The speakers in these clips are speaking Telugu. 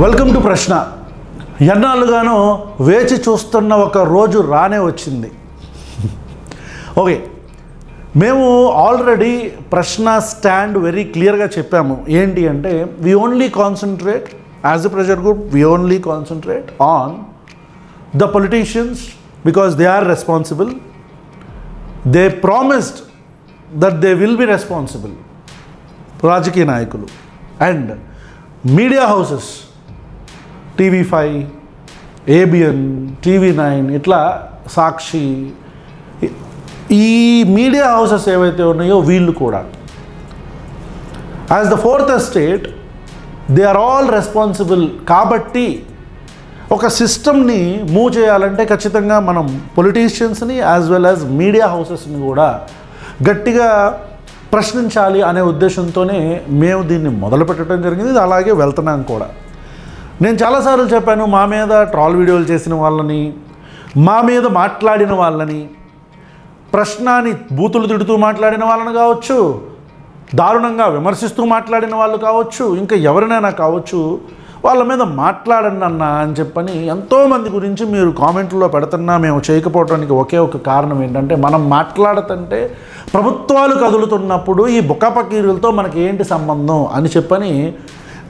వెల్కమ్ టు ప్రశ్న. ఎన్నాళ్ళుగానో వేచి చూస్తున్న ఒక రోజు రానే వచ్చింది. ఓకే, మేము ఆల్రెడీ ప్రశ్న స్టాండ్ వెరీ క్లియర్గా చెప్పాము. ఏంటి అంటే we only concentrate as a pressure group, we only concentrate on the politicians because they are responsible. They promised that they will be responsible, రాజకీయ నాయకులు and media houses, TV5, ABN, TV9, ఇట్లా సాక్షి, ఈ మీడియా హౌసెస్ ఏవైతే ఉన్నాయో వీళ్ళు కూడా as the fourth estate they are all responsible. కాబట్టి ఒక సిస్టమ్ని మూవ్ చేయాలంటే ఖచ్చితంగా మనం పొలిటీషియన్స్ని యాజ్ వెల్ యాజ్ మీడియా హౌసెస్ని కూడా గట్టిగా ప్రశ్నించాలి అనే ఉద్దేశంతోనే మేము దీన్ని మొదలు పెట్టడం జరిగింది. ఇది అలాగే వెళ్తున్నాం కూడా. నేను చాలాసార్లు చెప్పాను, మా మీద ట్రాల్ వీడియోలు చేసిన వాళ్ళని, మా మీద మాట్లాడిన వాళ్ళని, ప్రశ్నని బూతులు తిడుతూ మాట్లాడిన వాళ్ళని కావచ్చు, దారుణంగా విమర్శిస్తూ మాట్లాడిన వాళ్ళు కావచ్చు, ఇంకా ఎవరినైనా కావచ్చు, వాళ్ళ మీద మాట్లాడండి అన్న అని చెప్పని ఎంతోమంది గురించి మీరు కామెంట్లో పెడుతున్నా మేము చేయకపోవడానికి ఒకే ఒక కారణం ఏంటంటే, మనం మాట్లాడుతుంటే ప్రభుత్వాలు కదులుతున్నప్పుడు ఈ బుక్కపకీరులతో మనకి ఏంటి సంబంధం అని చెప్పని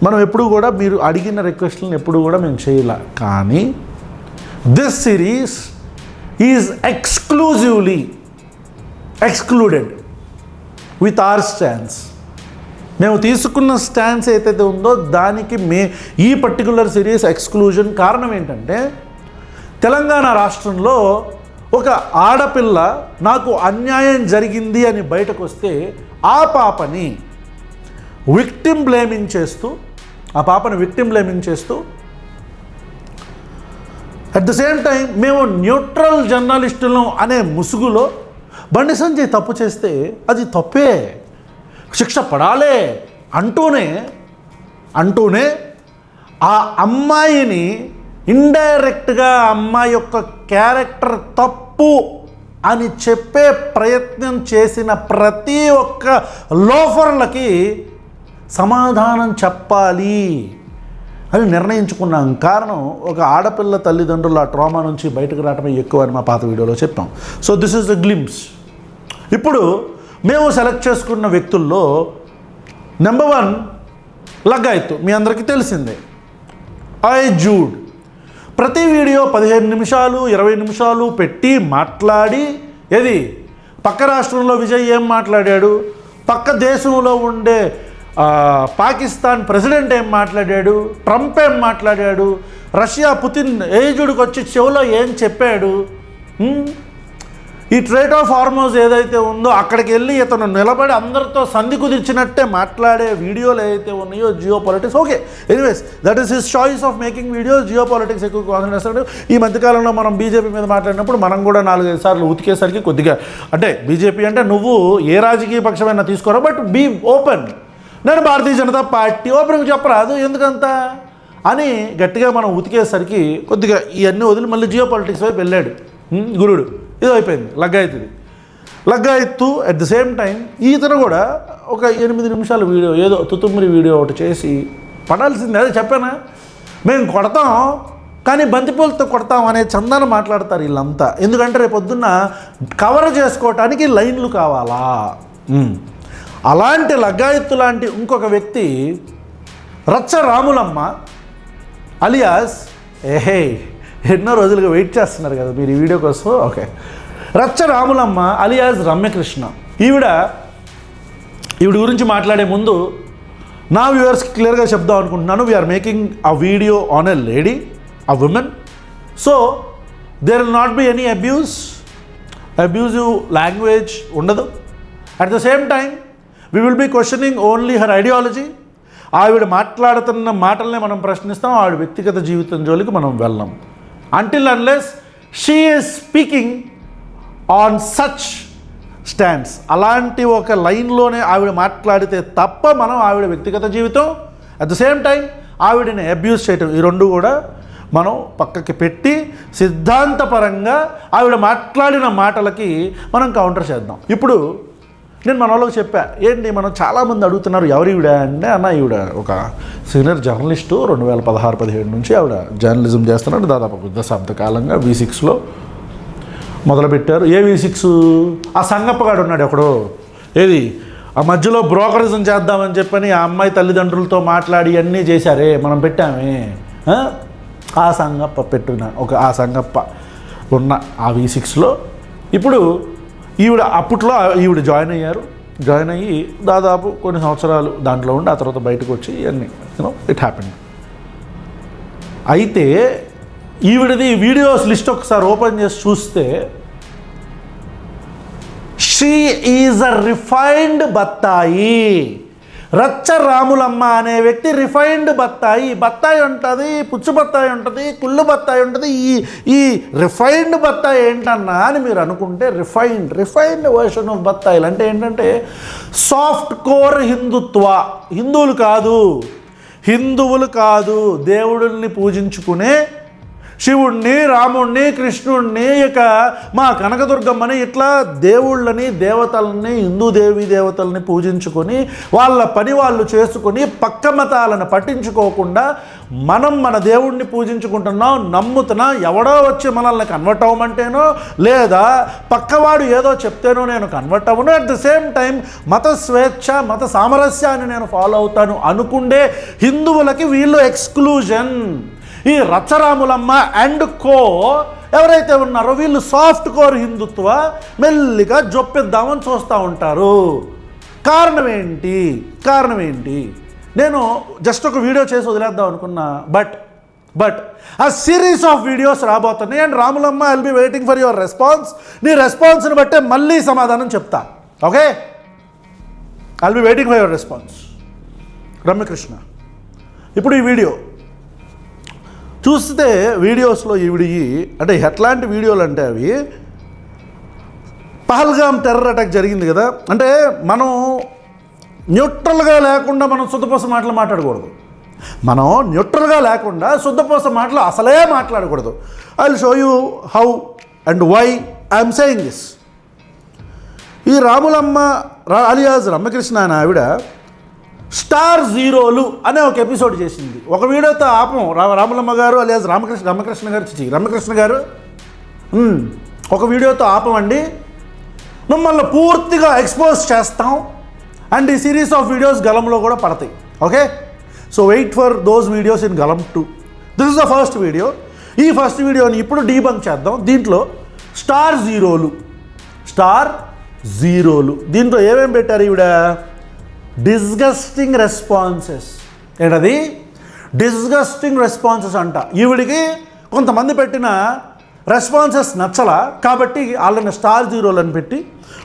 మనం ఎప్పుడు కూడా మీరు అడిగిన రిక్వెస్ట్లను ఎప్పుడు కూడా మేము చేయలే. కానీ this series is exclusively excluded with our stands. మేము తీసుకున్న స్టాండ్స్ ఏదైతే ఉందో దానికి ఈ పర్టికులర్ సిరీస్ ఎక్స్క్లూజన్ కారణం ఏంటంటే, తెలంగాణ రాష్ట్రంలో ఒక ఆడపిల్ల నాకు అన్యాయం జరిగింది అని బయటకు వస్తే ఆ పాపని విక్టిమ్ బ్లేమింగ్ చేస్తూ, అట్ ద సేమ్ టైం మేము న్యూట్రల్ జర్నలిస్టులు అనే ముసుగులో బండి సంజయ్ తప్పు చేస్తే అది తప్పే, శిక్ష పడాలే అంటూనే ఆ అమ్మాయిని ఇండైరెక్ట్గా అమ్మాయి యొక్క క్యారెక్టర్ తప్పు అని చెప్పే ప్రయత్నం చేసిన ప్రతి ఒక్క లోఫర్లకి సమాధానం చెప్పాలి అని నిర్ణయించుకున్నాం. కారణం, ఒక ఆడపిల్ల తల్లిదండ్రుల ట్రామా నుంచి బయటకు రావడమే ఎక్కువ అని మా పాత వీడియోలో చెప్పాం. So this is the glimpse. ఇప్పుడు మేము సెలెక్ట్ చేసుకున్న వ్యక్తుల్లో నెంబర్ 1 లగ్గాయత్తు, మీ అందరికీ తెలిసిందే. జూడ్ ప్రతి వీడియో 15 నిమిషాలు 20 నిమిషాలు పెట్టి మాట్లాడి, ఏది పక్క రాష్ట్రంలో విజయ్ ఏం మాట్లాడాడు, పక్క దేశంలో ఉండే పాకిస్తాన్ ప్రెసిడెంట్ ఏం మాట్లాడాడు, ట్రంప్ ఏం మాట్లాడాడు, రష్యా పుతిన్ ఏజుడికి వచ్చి చెవులో ఏం చెప్పాడు, ఈ ట్రేట్ ఆఫ్ హార్మోజ్ ఏదైతే ఉందో అక్కడికి వెళ్ళి ఇతను నిలబడి అందరితో సంధి కుదిర్చినట్టే మాట్లాడే వీడియోలు ఏదైతే ఉన్నాయో geo politics. Okay, anyways that is his choice of making videos. Geo politics ఎక్కువ కాన్సన్ట్రేట్ చేస్తాడు. ఈ మధ్యకాలంలో మనం బీజేపీ మీద మాట్లాడినప్పుడు మనం కూడా 4-5 సార్లు ఉతికేసరికి కొద్దిగా, అంటే బీజేపీ అంటే నువ్వు ఏ రాజకీయ పక్షమైనా తీసుకోరా, బట్ బీ ఓపెన్. నేను భారతీయ జనతా పార్టీ ఓపెన్గా చెప్పరాదు ఎందుకంత అని గట్టిగా మనం ఉతికేసరికి కొద్దిగా ఇవన్నీ వదిలి మళ్ళీ జియో పాలిటిక్స్ వైపు వెళ్ళాడు గురుడు. ఇది అయిపోయింది లగ్గాయత్తు. అట్ ద సేమ్ టైం ఈతను కూడా ఒక 8 నిమిషాల వీడియో, ఏదో తుతుమ్మిరి వీడియో ఒకటి చేసి పడాల్సిందే. అదే చెప్పానా, మేము కొడతాం కానీ బంతిపూలతో కొడతాం అనే చందాన మాట్లాడతారు వీళ్ళంతా. ఎందుకంటే రేపు పొద్దున్న కవర్ చేసుకోవటానికి లైన్లు కావాలా. అలాంటి లగ్గాయత్తు లాంటి ఇంకొక వ్యక్తి రచ్చ రాములమ్మ అలియాస్, ఎన్నో రోజులుగా వెయిట్ చేస్తున్నారు కదా మీరు ఈ వీడియో కోసం. ఓకే, రచ్చ రాములమ్మ అలియాస్ రమ్యకృష్ణ. ఈవిడ గురించి మాట్లాడే ముందు నా వ్యూవర్స్కి క్లియర్గా చెప్దాం అనుకుంటున్నాను. We're making a video on a lady, a woman. So there will not be any abusive language ఉండదు. At the same time we will be questioning only her ideology. ఆవిడ మాట్లాడుతున్న మాటలనే మనం ప్రశ్నిస్తాం, ఆవిడ వ్యక్తిగత జీవితం జోలికి మనం వెళ్ళాం. Until unless she is speaking on such stands, అలాంటి ఒక లైన్లోనే ఆవిడ మాట్లాడితే తప్ప మనం ఆవిడ వ్యక్తిగత జీవితం, అట్ ద సేమ్ టైం ఆవిడని అబ్యూజ్ చేయటం, ఈ రెండు కూడా మనం పక్కకి పెట్టి సిద్ధాంతపరంగా ఆవిడ మాట్లాడిన మాటలకి మనం కౌంటర్ చేద్దాం. ఇప్పుడు నేను మన వాళ్ళకి చెప్పా, ఏంటి మనం చాలామంది అడుగుతున్నారు ఎవరు ఈవిడ అంటే, అన్న ఈవిడ ఒక సీనియర్ జర్నలిస్టు 2016-17 నుంచి ఆవిడ జర్నలిజం చేస్తున్నాడు, దాదాపు దశాబ్ద కాలంగా V6లో మొదలుపెట్టారు. ఏ V6? ఆ సంగప్పగాడు ఉన్నాడు ఒకడు, ఏది ఆ మధ్యలో బ్రోకరిజం చేద్దామని చెప్పని ఆ అమ్మాయి తల్లిదండ్రులతో మాట్లాడి అన్నీ చేశారే, మనం పెట్టామే, ఆ సంగప్ప పెట్టిన ఆ సంగప్ప ఉన్న ఆ V6లో ఇప్పుడు ఈవిడ అప్పట్లో ఈవిడ జాయిన్ అయ్యి దాదాపు కొన్ని సంవత్సరాలు దాంట్లో ఉండి ఆ తర్వాత బయటకు వచ్చి ఇవన్నీ ఇట్ హ్యాపెండ్. అయితే ఈవిడది వీడియోస్ లిస్ట్ ఒకసారి ఓపెన్ చేసి చూస్తే షీ ఈజ్ అ రిఫైన్డ్ బత్తాయి. రచ్చ రాములమ్మ అనే వ్యక్తి రిఫైన్డ్ బత్తాయి ఉంటుంది, పుచ్చు బత్తాయి ఉంటుంది, కుళ్ళు బత్తాయి ఉంటుంది. ఈ రిఫైన్డ్ బత్తాయి ఏంటన్నా అని మీరు అనుకుంటే, రిఫైన్డ్ వర్షన్ ఆఫ్ బత్తాయిలు అంటే ఏంటంటే సాఫ్ట్ కోర్ హిందువులు కాదు దేవుళ్ళని పూజించుకునే శివుణ్ణి, రాముణ్ణి, కృష్ణుణ్ణి, ఇక మా కనకదుర్గమ్మని, ఇట్లా దేవుళ్ళని, దేవతల్ని, హిందూ దేవీ దేవతల్ని పూజించుకొని వాళ్ళ పని వాళ్ళు చేసుకొని పక్క మతాలను పట్టించుకోకుండా మనం మన దేవుణ్ణి పూజించుకుంటున్నాం, నమ్ముతున్నా. ఎవడో వచ్చి మనల్ని కన్వర్ట్ అవ్వమంటేనో లేదా పక్కవాడు ఏదో చెప్తేనో నేను కన్వర్ట్ అవ్వను, అట్ ద సేమ్ టైం మత స్వేచ్ఛ, మత సామరస్యాన్ని నేను ఫాలో అవుతాను అనుకుండే హిందువులకి వీళ్ళు ఎక్స్క్లూజన్. ఈ రచ్చరాములమ్మ అండ్ కో ఎవరైతే ఉన్నారో వీళ్ళు సాఫ్ట్ కోర్ హిందుత్వ మెల్లిగా జొప్పిద్దామని చూస్తూ ఉంటారు. కారణం ఏంటి? నేను జస్ట్ ఒక వీడియో చేసి వదిలేద్దాం అనుకున్నా, బట్ ఆ సిరీస్ ఆఫ్ వీడియోస్ రాబోతున్నాయి. And Ramulamma I will be waiting for your response. నీ రెస్పాన్స్ని బట్టే మళ్ళీ సమాధానం చెప్తా. Okay, I will be waiting for your response. Ramyakrishna ఇప్పుడు ఈ వీడియో చూస్తే వీడియోస్లో ఈవిడి అంటే ఎట్లాంటి వీడియోలు అంటే అవి పహల్గామ్ టెర్రర్ అటాక్ జరిగింది కదా, అంటే మనం న్యూట్రల్గా లేకుండా మనం శుద్ధపోస మాటలు మాట్లాడకూడదు. మనం న్యూట్రల్గా లేకుండా శుద్ధపోస మాటలు అసలే మాట్లాడకూడదు. I will show you how and why I'm saying this. ఈ రాములమ్మ అలియాజ్ రమ్యకృష్ణ అనే ఆవిడ స్టార్ జీరోలు అనే ఒక ఎపిసోడ్ చేసింది. ఒక వీడియోతో ఆపం. రాములమ్మ గారు అలియాజ్ రమ్యకృష్ణ గారు ఒక వీడియోతో ఆపమండి, మిమ్మల్ని పూర్తిగా ఎక్స్పోజ్ చేస్తాం. అండ్ ఈ సిరీస్ ఆఫ్ వీడియోస్ గలంలో కూడా పడతాయి. Okay, so wait for those videos in Galam 2. This is the first video. ఈ ఫస్ట్ వీడియోని ఇప్పుడు డీబంక్ చేద్దాం. దీంట్లో స్టార్ జీరోలు దీంట్లో ఏమేమి పెట్టారు ఈవిడ? Disgusting responses. ఏంటది? డిస్గస్టింగ్ రెస్పాన్సెస్ అంట. ఈవిడికి కొంతమంది పెట్టిన రెస్పాన్సెస్ నచ్చలా కాబట్టి వాళ్ళని స్టార్ జీరోలు అని పెట్టి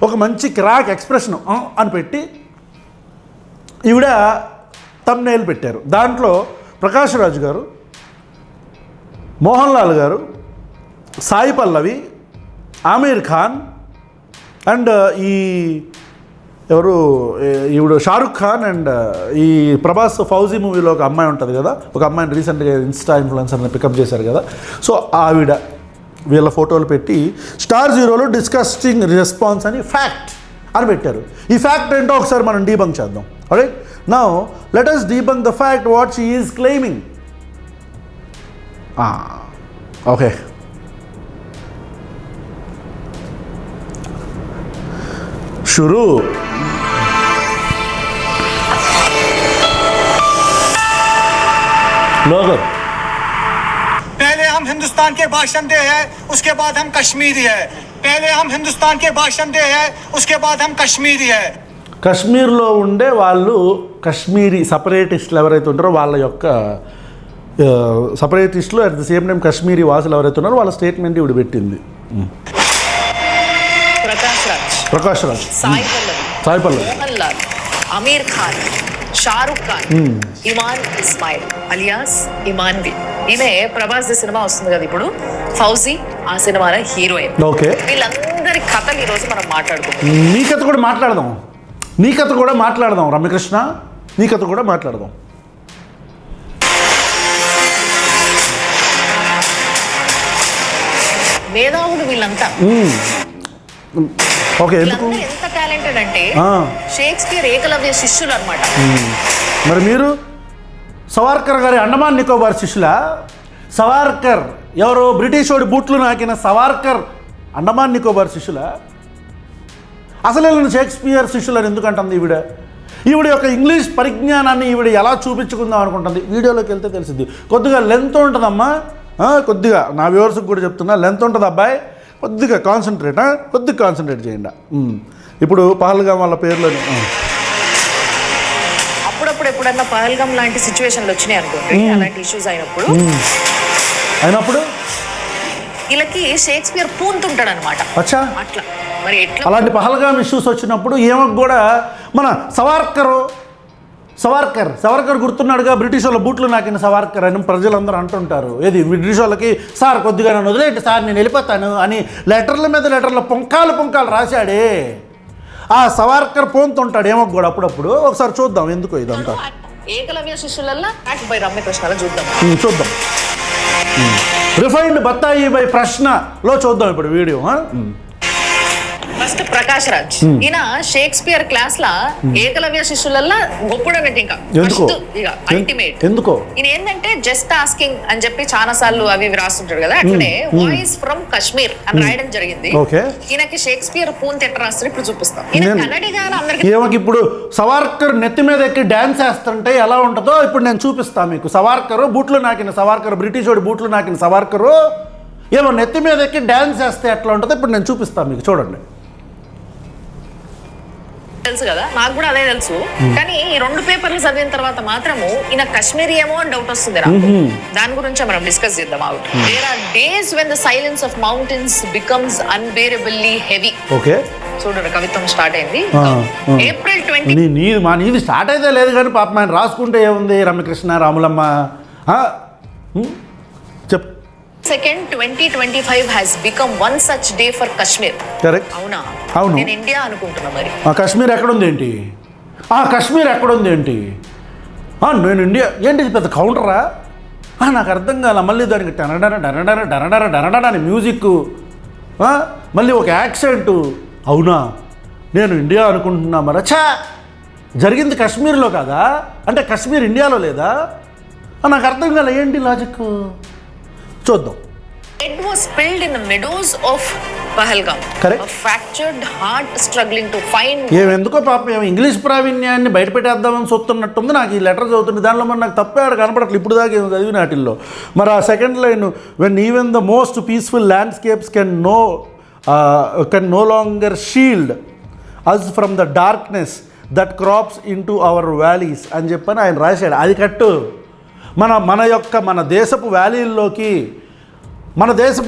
ఒక మంచి క్రాక్ ఎక్స్ప్రెషన్ అని పెట్టి ఈవిడ థంబ్నెయిల్ పెట్టారు. దాంట్లో ప్రకాష్ రాజ్ గారు, మోహన్ లాల్ గారు, సాయి పల్లవి, ఆమీర్ ఖాన్ అండ్ ఈవిడ షారుఖ్ ఖాన్ అండ్ ఈ ప్రభాస్ ఫౌజీ మూవీలో ఒక అమ్మాయి ఉంటుంది కదా, ఒక అమ్మాయిని రీసెంట్గా ఇన్స్టా ఇన్ఫ్లుయెన్సర్ని పికప్ చేశారు కదా, సో ఆవిడ వీళ్ళ ఫోటోలు పెట్టి స్టార్ జీరోలో డిస్కస్టింగ్ రెస్పాన్స్ అని ఫ్యాక్ట్ అని పెట్టారు. ఈ ఫ్యాక్ట్ ఏంటో ఒకసారి మనం డీబంక్ చేద్దాం. Right now let us debunk the fact what she is claiming. Okay, शुरू. लोग पहले हम हिंदुस्तान के बाशिंदे हैं, उसके बाद हम कश्मीरी है. पहले हम हिंदुस्तान के बाशिंदे हैं, उसके बाद हम कश्मीरी है. కశ్మీర్లో ఉండే వాళ్ళు కశ్మీరీ సపరేటిస్టులు ఎవరైతే ఉంటారో వాళ్ళ యొక్క సపరేటిస్టులు at the same time Kashmiri వాసులు ఎవరైతే ఉన్నారో వాళ్ళ స్టేట్మెంట్ ఇవిడ పెట్టింది. ప్రకాష్ రాజ్, సాయి పల్లవి, మోహన్ లాల్, ఆమీర్ ఖాన్, షారుఖ్ ఖాన్, ఇమాన్ ఇస్మాయిల్ అలియాస్ ఇమాన్వి. ఈమె ప్రభాస్ సినిమా వస్తుంది కదా ఇప్పుడు, ఫౌజీ ఆ సినిమాలో హీరోయిన్. ఓకే, వీళ్ళందరి కథలు ఈరోజు మనం మాట్లాడుకుంటాం. నీ కథ కూడా మాట్లాడదాం రమ్యకృష్ణ, నీ కథ కూడా మాట్లాడదాం. మేధావులు వీళ్ళంతా. ఓకే, ఎందుకు ఎంత టాలెంటెడ్ అంటే షేక్స్పియర్ ఏకలవ్య శిష్యులు అన్నమాట. మరి మీరు సవార్కర్ గారి అండమాన్ నికోబార్ శిష్యులా? సవార్కర్ ఎవరో బ్రిటిష్ వాడి బూట్లు నాకిన సవార్కర్ అండమాన్ నికోబార్ శిష్యులా? అసలు వీళ్ళని షేక్స్పియర్ శిష్యులని ఎందుకంటుంది ఈవిడ యొక్క ఇంగ్లీష్ పరిజ్ఞానాన్ని ఈవిడ ఎలా చూపించుకుందాం అనుకుంటుంది? వీడియోలోకి వెళ్తే తెలిసింది. కొద్దిగా లెంత్ ఉంటుందమ్మా, కొద్దిగా నా వ్యూవర్స్కి కూడా చెప్తున్నా, లెంత్ ఉంటుంది అబ్బాయి, కొద్దిగా కాన్సన్ట్రేట్ చేయండి. ఇప్పుడు పహల్గామ్ వాళ్ళ పేర్లోనే అప్పుడప్పుడు ఎప్పుడన్నా పహల్గామ్ లాంటి సిచ్యువేషన్లు వచ్చినాయి అనుకోండి, అలాంటి ఇష్యూస్ అయినప్పుడు వీళ్ళకి షేక్స్పియర్ పూంతుంటాడు అనమాట. అచ్చా, అట్లా మరి ఎట్లా అలాంటి పహల్గామ్ ఇష్యూస్ వచ్చినప్పుడు ఏమకు కూడా మన సవార్కర్ గుర్తున్నాడుగా, బ్రిటిష్ వాళ్ళ బూట్లు నాకిన సవార్కర్ అని ప్రజలందరూ అంటుంటారు. ఏది బ్రిటిష్ వాళ్ళకి, సార్ కొద్దిగా నన్ను వదిలేండి సార్ నేను వెళ్ళిపోతాను అని లెటర్ల మీద లెటర్ల పొంకాలు రాశాడే ఆ సవార్కర్ పోంతుంటాడు ఏమకు కూడా అప్పుడప్పుడు. ఒకసారి చూద్దాం ఎందుకో ఇదంతా. ఏకలవ్య శిష్యులల్లా బై రమ్యకృష్ణలో చూద్దాం. రిఫైన్డ్ బత్తాయి బై ప్రశ్నలో చూద్దాం ఇప్పుడు వీడియో. ఫస్ట్ ప్రకాష్ రాజ్, ఈయన షేక్స్పియర్ క్లాస్ లా ఏకలవ్య శిష్యులల్లా గొప్పడన్నట్టు. ఇంకా అల్టిమేట్ ఎందుకో ఈయన ఏంటంటే జస్ట్ ఆస్కింగ్ అని చెప్పి చాలా సార్లు అవి రాస్తుంటాడు కదా, అట్లనే వాయిస్ ఫ్రమ్ కాశ్మీర్ అని రాయడం జరిగింది. ఈయనకి షేక్స్పియర్ పూన్ ఎట్లా రాస్తారు ఇప్పుడు చూపిస్తాం. ఈయన కన్నడిగా ఏమకి ఇప్పుడు సవార్కర్ నెత్తి మీద ఎక్కి డాన్స్ వేస్తుంటే ఎలా ఉంటుందో ఇప్పుడు నేను చూపిస్తాను మీకు. సవార్కర్ బూట్లు నాకిన సవార్కర్, బ్రిటిష్ వాడి బూట్లు నాకిన సవార్కరు ఏమో నెత్తి మీద ఎక్కి డాన్స్ వేస్తే ఎట్లా ఉంటుందో ఇప్పుడు నేను చూపిస్తాను మీకు, చూడండి. తెలుసు కదా, నాకు కూడా అదే తెలుసు. కానీ ఈ 2 పేపర్లు చదివిన తర్వాత మాత్రము ఈయన కాశ్మీరీ ఏమో అని డౌట్ వస్తుంది నాకు. దాని గురించి మనం డిస్కస్ చేద్దాం. There are days when the silence of mountains becomes unbearably heavy. Okay, చూడండి కవిత్వం స్టార్ట్ అయింది ఏప్రిల్ 20. నీది స్టార్ట్ అయితే లేదు కానీ పాపం ఆయన రాసుకుంటే ఏముంది, రమ్యకృష్ణ రాములమ్మ చెప్. 2nd 2025 has become one such day for Kashmir. Correct. అవును, నేను ఇండియా అనుకుంటున్నా. మరి కాశ్మీర్ ఎక్కడుంది ఏంటి? కాశ్మీర్ ఎక్కడుంది ఏంటి? నేను ఇండియా ఏంటి? ఇది పెద్ద కౌంటరా? నాకు అర్థం కాల. మళ్ళీ దానికి డరడర అని మ్యూజిక్, మళ్ళీ ఒక యాక్సెంటు. అవునా, నేను ఇండియా అనుకుంటున్నా. మరచా జరిగింది కాశ్మీర్లో కాదా? అంటే కాశ్మీర్ ఇండియాలో లేదా? నాకు అర్థం కాల. ఏంటి లాజిక్? చూద్దాం. It was spilled in the meadows of Pahalgam. Correct. A fractured heart struggling to find. ఎందుకో పాపం ఇంగ్లీష్ ప్రావీణ్యాన్ని బయట పెట్టేద్దామని చూస్తున్నట్టుంది నాకు ఈ లెటర్ చదువుతుంది. దానిలో మరి నాకు తప్పే ఆడ కనపడట్లేదు ఇప్పుడు దాకా చదివిన వాటిల్లో. మరి ఆ second line, when even the most peaceful landscapes can no longer shield us from the darkness that creeps into our valleys అని చెప్పని ఆయన రాశాడు. అది కట్టు. మన దేశపు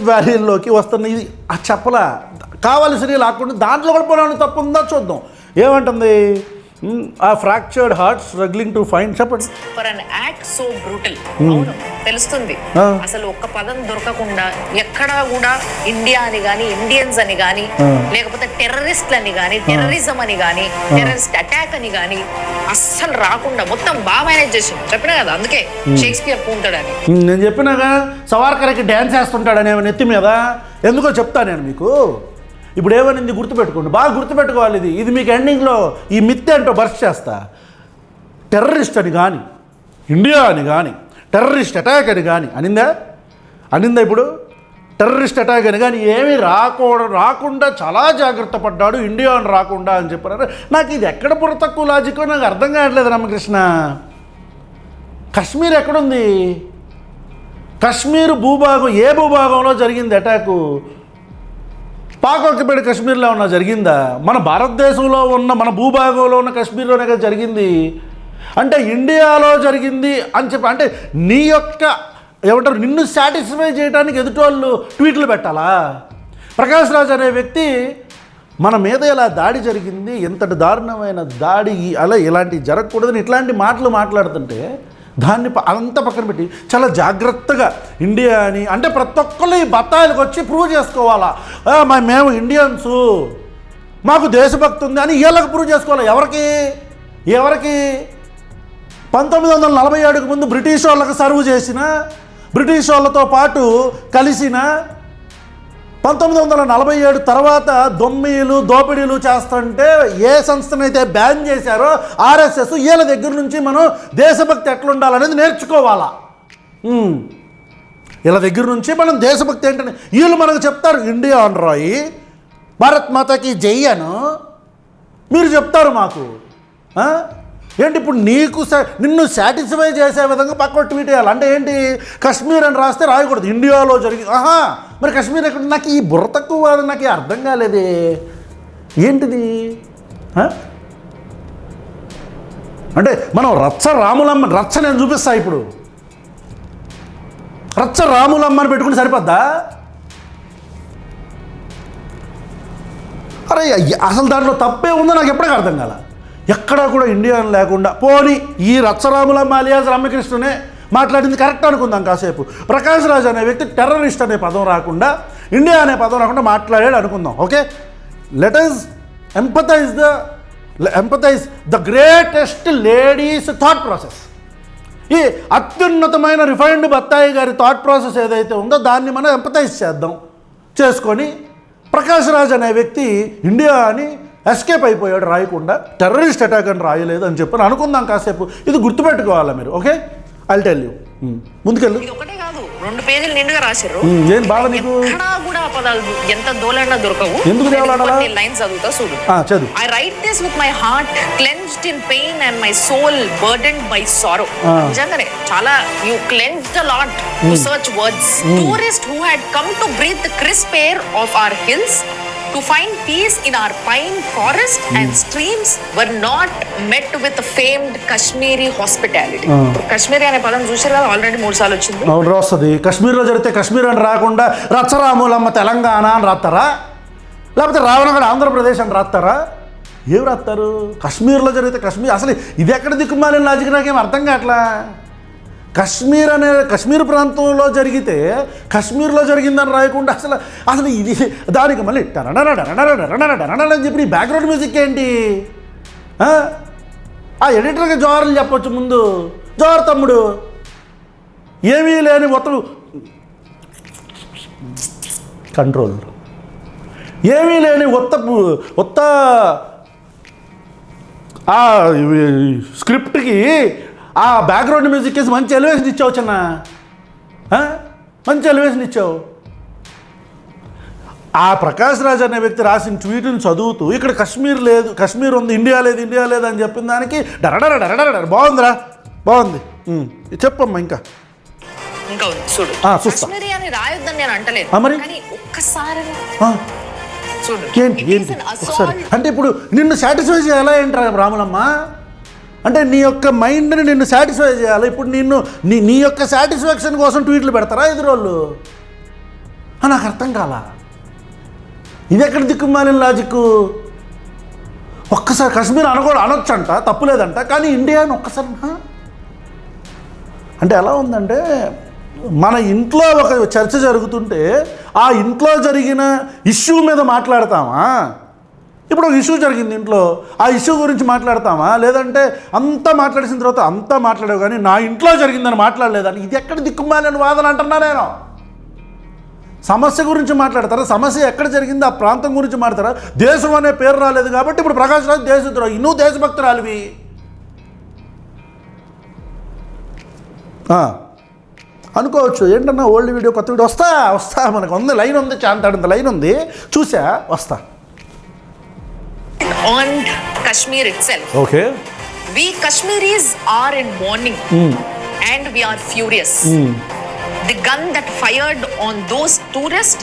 వ్యాలీల్లోకి వస్తున్న ఇది ఆ చెప్పలా కావాల్సిన లాక్కుండా దాంట్లో కూడా పోవడానికి తప్పు ఉందా చూద్దాం. ఏమంటుంది? ఆ fractured heart struggling to find చెప్పండి. For an act so brutal. అవును తెలుస్తుంది. అసలు ఒక్క పదం దొరకకుండా ఎక్కడా కూడా ఇండియా అని గాని, ఇండియన్స్ అని గాని, లేకపోతే టెర్రరిస్ట్లు అని గాని, టెర్రరిజం అని గాని, టెర్రరిస్ట్ అటాక్ అని గాని అస్సలు రాకుండా మొత్తం బాగా మేనేజ్ చేసింది. చెప్పినా కదా, అందుకే షేక్స్పియర్ పూంటాడని. నేను చెప్పినాగా సవార్కర్కి డ్యాన్స్ వేస్తుంటాడని నెత్తి మీద. ఎందుకో చెప్తా నేను మీకు. ఇప్పుడు ఏమనింది గుర్తుపెట్టుకోండి, బాగా గుర్తుపెట్టుకోవాలి. ఇది మీకు ఎండింగ్లో ఈ మిత్ ఏంటో బర్స్ట్ చేస్తా. టెర్రరిస్ట్ అని కానీ, ఇండియా అని కానీ, టెర్రరిస్ట్ అటాక్ అని కానీ అనిందా ఇప్పుడు? టెర్రరిస్ట్ అటాక్ అని కానీ ఏమీ రాకుండా చాలా జాగ్రత్త పడ్డాడు, ఇండియా అని రాకుండా అని చెప్పారు. నాకు ఇది ఎక్కడ పుర తక్కువ లాజికో నాకు అర్థం కావట్లేదు రామకృష్ణ. కాశ్మీర్ ఎక్కడుంది? కాశ్మీర్ భూభాగం ఏ భూభాగంలో జరిగింది అటాకు? పాక్ ఆక్యుపైడ్ కాశ్మీర్లో ఉన్న జరిగిందా? మన భారతదేశంలో ఉన్న మన భూభాగంలో ఉన్న కాశ్మీర్లోనే కదా జరిగింది. అంటే ఇండియాలో జరిగింది అని చెప్పి అంటే నీ యొక్క ఏమంటారు నిన్ను సాటిస్ఫై చేయడానికి ఎదుటోళ్ళు ట్వీట్లు పెట్టాలా? ప్రకాష్ రాజ్ అనే వ్యక్తి మన మీద ఇలా దాడి జరిగింది, ఎంతటి దారుణమైన దాడి, అలా ఇలాంటివి జరగకూడదని ఇట్లాంటి మాటలు మాట్లాడుతుంటే దాన్ని అంత పక్కన పెట్టి చాలా జాగ్రత్తగా ఇండియా అని అంటే ప్రతి ఒక్కళ్ళు ఈ బత్తాయిలకు వచ్చి ప్రూవ్ చేసుకోవాలా మేము ఇండియన్సు, మాకు దేశభక్తి ఉంది అని వీళ్ళకి ప్రూవ్ చేసుకోవాలి. ఎవరికి 1947కు ముందు బ్రిటిష్ వాళ్ళకి సర్వ్ చేసిన, బ్రిటిష్ వాళ్ళతో పాటు కలిసిన 1947 తర్వాత దొమ్మీలు దోపిడీలు చేస్తుంటే ఏ సంస్థనైతే బ్యాన్ చేశారో ఆర్ఎస్ఎస్, వీళ్ళ దగ్గర నుంచి మనం దేశభక్తి ఎట్లుండాలనేది నేర్చుకోవాలా. వీళ్ళ దగ్గర నుంచి మనం దేశభక్తి ఏంటని వీళ్ళు మనకు చెప్తారు, ఇండియా అనరాయి, భారత్ మాతాకి జై అను మీరు చెప్తారు మాకు. ఏంటి ఇప్పుడు నిన్ను సాటిస్ఫై చేసే విధంగా పక్క ట్వీట్ చేయాలి అంటే ఏంటి? కశ్మీర్ అని రాస్తే రాయకూడదు, ఇండియాలో జరిగి. మరి కశ్మీర్ ఎక్కడ? నాకు ఈ బుర్ర తక్కువ, నాకు అర్థం కాలేదే ఏంటిది. అంటే మనం రచ్చ నేను చూపిస్తా ఇప్పుడు, రచ్చ రాములమ్మని పెట్టుకుని సరిపోద్దా? అరే అసలు దాంట్లో తప్పే ఉందో నాకు ఎప్పటికీ అర్థం కాల. ఎక్కడా కూడా ఇండియా అని లేకుండా పోనీ ఈ రచ్చరాములమ్మ అలియాస్ రమ్యకృష్ణనే మాట్లాడింది కరెక్ట్ అనుకుందాం కాసేపు. ప్రకాష్ రాజ్ అనే వ్యక్తి టెర్రరిస్ట్ అనే పదం రాకుండా, ఇండియా అనే పదం రాకుండా మాట్లాడాడు అనుకుందాం. Okay, let us empathize the greatest ladies thought process. ఈ అత్యున్నతమైన రిఫైన్డ్ బత్తాయి గారి థాట్ ప్రాసెస్ ఏదైతే ఉందో దాన్ని మనం ఎంపథైజ్ చేసుకొని ప్రకాష్ రాజ్ అనే వ్యక్తి ఇండియా అని ఎస్కేప్ అయిపోయాడు, రాయకుండా టెర్రరిస్ట్ అటాక్ అని రాయలేదు అని చెప్పని అనుకుందాం కాసేపు. ఇది గుర్తుపెట్టుకోవాలా మీరు. Okay, I'll tell you. ముందుకెళ్ళు. ఇది ఒకటే కాదు, 2 పేజీలు నిండుగా రాశారు. ఏం బాగా నీకు ఎక్కడా కూడా ఆ పదాలు ఎంత దోలైనా దొరకవు. ఎందుకు దేవాలడా? లైన్స్ చదువుతా చూడు. చదువు. I write this with my heart clenched in pain and my soul burdened by sorrow. నిజంగానే చాలా you clenched a lot to search words. Tourists who had come to breathe the crisp air of our hills, to find peace in our pine forest and streams, were not met with the famed Kashmiri hospitality. Kashmiri అనే పదం చూసారు కదా, ఆల్రెడీ 3 సార్లు వచ్చింది. అవును, వస్తుంది. కశ్మీర్లో జరిగితే కశ్మీర్ అని రాకుండా రచ్చరాములమ్మ తెలంగాణ అని రాస్తారా? లేకపోతే రావణగడ ఆంధ్రప్రదేశ్ అని రాస్తారా? ఏం రాస్తారు? కశ్మీర్లో జరిగితే కశ్మీర్, అసలు ఇది ఎక్కడ దిక్కుమాలిన లాజిక్ నాకేం అర్థం కావట్లా. కశ్మీర్ ప్రాంతంలో జరిగితే కశ్మీర్లో జరిగిందని రాయకుండా అసలు ఇది దానికి మళ్ళీ అని చెప్పి బ్యాక్గ్రౌండ్ మ్యూజిక్ ఏంటి? ఆ ఎడిటర్కి జోహార్లు చెప్పొచ్చు ముందు. జోహార్ తమ్ముడు, ఏమీ లేని కంట్రోల్, ఏమీ లేని ఒత్త ఆ స్క్రిప్ట్కి ఆ బ్యాక్గ్రౌండ్ మ్యూజిక్ వేసి మంచి ఎలివేషన్ ఇచ్చావు చిన్న, మంచి ఎలివేషన్ ఇచ్చావు. ఆ ప్రకాష్ రాజ్ అనే వ్యక్తి రాసిన ట్వీట్ని చదువుతూ ఇక్కడ కశ్మీర్ లేదు, కశ్మీర్ ఉంది, ఇండియా లేదు అని చెప్పిన దానికి డరడర బాగుందిరా, బాగుంది. చెప్పమ్మా ఇంకా చూడు. కశ్మీరీ అని రాయొద్దని నేను అంటలేదు, కానీ ఒక్కసారి చూడు. ఏంటి ఒకసారి అంటే ఇప్పుడు నిన్ను సాటిస్ఫై చేయాలా ఏంట్రా రాములమ్మ? అంటే నీ యొక్క మైండ్ని నిన్ను సాటిస్ఫై చేయాలి. ఇప్పుడు నీ యొక్క సాటిస్ఫాక్షన్ కోసం ట్వీట్లు పెడతారా ఎదురోళ్ళు? నాకు అర్థం కాల. ఇది ఎక్కడ దిక్కుమాలిన లాజిక్? ఒక్కసారి కశ్మీర్ అనొచ్చంట, తప్పులేదంట, కానీ ఇండియా అని ఒక్కసారి అంటే ఎలా ఉందంటే, మన ఇంట్లో ఒక చర్చ జరుగుతుంటే ఆ ఇంట్లో జరిగిన ఇష్యూ మీద మాట్లాడతామా? ఇప్పుడు ఒక ఇష్యూ జరిగింది ఇంట్లో, ఆ ఇష్యూ గురించి మాట్లాడతామా? లేదంటే అంతా మాట్లాడిన తర్వాత అంతా మాట్లాడావు కానీ నా ఇంట్లో జరిగిందని మాట్లాడలేదని, ఇది ఎక్కడ దిక్కుమాలని వాదన అంటున్నా నేను. సమస్య గురించి మాట్లాడతారా? సమస్య ఎక్కడ జరిగింది ఆ ప్రాంతం గురించి మాట్లాడతారా? దేశం అనే పేరు రాలేదు కాబట్టి ఇప్పుడు ప్రకాష్ రాజ్ దేశద్రోహి, నువ్వు దేశభక్తురాలివి. అనుకోవచ్చు ఏంటన్నా ఓల్డ్ వీడియో కొత్త వీడియో వస్తా మనకు ఉంది, లైన్ ఉంది, చాంతాడంత లైన్ ఉంది, చూసా, వస్తా. On Kashmir itself. Okay. We Kashmiris are in mourning and we are furious. The gun that fired on those tourists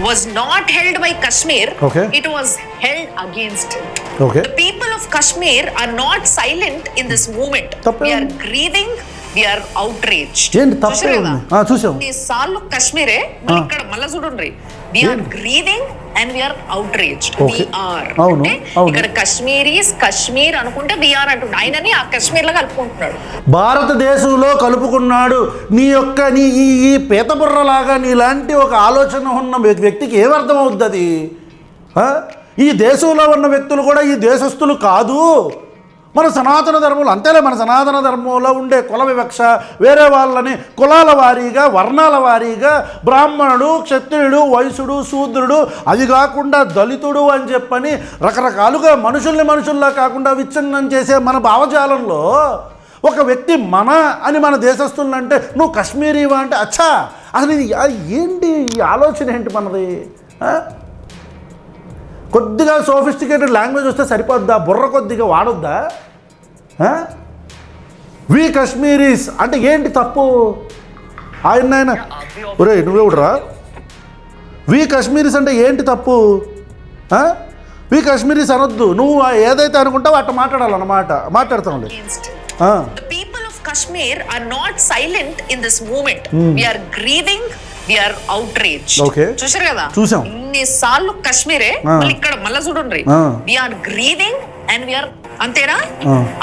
was not held by Kashmir. Okay. It was held against it. Okay. The people of Kashmir are not silent in this movement. We are grieving. We are outraged. ఏంటి తప్పే ఉంది? చూసాం. ఈ సార్లు కశ్మీరే, మళ్ళీ ఇక్కడ మళ్ళీ చూడండి. We are grieving and we are outraged. We are. అవును. ఇక్కడ కశ్మీరీస్ కశ్మీర్ అనుకుంటే we are అంటున్నాడు. ఆయనని ఆ కశ్మీర్లో కలుపుకుంటున్నాడు, భారతదేశంలో కలుపుకున్నాడు. నీ ఈ పీతబుర్రలాగా నీలాంటి ఒక ఆలోచన ఉన్న వ్యక్తికి ఏమర్థం అవుతుంది అది? ఈ దేశంలో ఉన్న వ్యక్తులు కూడా ఈ దేశస్తులు కాదు, మన సనాతన ధర్మంలో అంతేలే, మన సనాతన ధర్మంలో ఉండే కుల వివక్ష, వేరే వాళ్ళని కులాల వారీగా వర్ణాల వారీగా బ్రాహ్మణుడు, క్షత్రియుడు, వైశ్యుడు, శూద్రుడు, అది కాకుండా దళితుడు అని చెప్పని రకరకాలుగా మనుషుల్లా కాకుండా విచ్ఛిన్నం చేసే మన భావజాలంలో ఒక వ్యక్తి మన అని మన దేశస్తులను అంటే నువ్వు కశ్మీరీవా అంటే అచ్చా, అసలు ఇది ఏంటి ఈ ఆలోచన ఏంటి మనది? కొద్దిగా సోఫిస్టికేటెడ్ లాంగ్వేజ్ వస్తే సరిపోద్దా? బుర్ర కొద్దిగా వాడొద్దా? వి కశ్మీరీస్ అంటే ఏంటి తప్పు? ఆయన ఒరే నువ్వెవడరా? వి కశ్మీరీస్ అంటే ఏంటి తప్పు? వి కశ్మీరీస్ అనొద్దు, నువ్వు ఏదైతే అనుకుంటావో అట్లా మాట్లాడాలన్నమాట. మాట్లాడతాంలే. The people of Kashmir are not silent in this movement. We are grieving, we are outraged. Okay. చూశారు కదా, చూసాం. ఇన్నిసార్లు కశ్మీరే, మళ్ళీ ఇక్కడ మళ్ళీ చూడండి. We are grieving and we are, అంతేనా?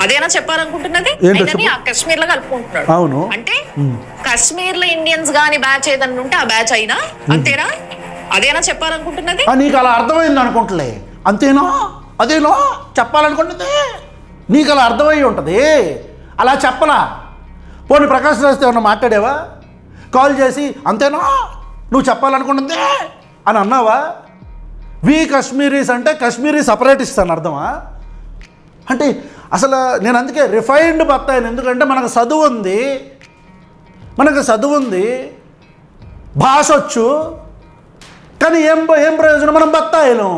అదేనా చెప్పాలనుకుంటున్నది? అయితే ఆ కశ్మీర్ లో కలుపుకుంటున్నాడు. అవును. అంటే కశ్మీర్ లో ఇండియన్స్ గాని బ్యాచ్ ఏదన్నా ఉంటే ఆ బ్యాచ్ అయినా, అంతేనా? అదేనా చెప్పాలనుకుంటున్నది? నీకు అలా అర్థమైంది అనుకుంటలే, అంతేనా? అదేనో చెప్పాలనుకుంటుంది, నీకు అలా అర్థమై ఉంటుంది. అలా చెప్పలా. పోనీ ప్రకాష్ రాజ్తో ఏమన్నా మాట్లాడేవా? కాల్ చేసి అంతేనా నువ్వు చెప్పాలనుకుంటుంది అని అన్నావా? వి కశ్మీరీస్ అంటే కశ్మీరీ సపరేటిస్ట్ అని అర్థమా? అంటే అసలు నేను అందుకే రిఫైన్డ్ బత్తాయిని, ఎందుకంటే మనకు చదువు ఉంది, భాష వచ్చు, కానీ ఏం ప్రయోజనం? మనం బత్తాయిలం.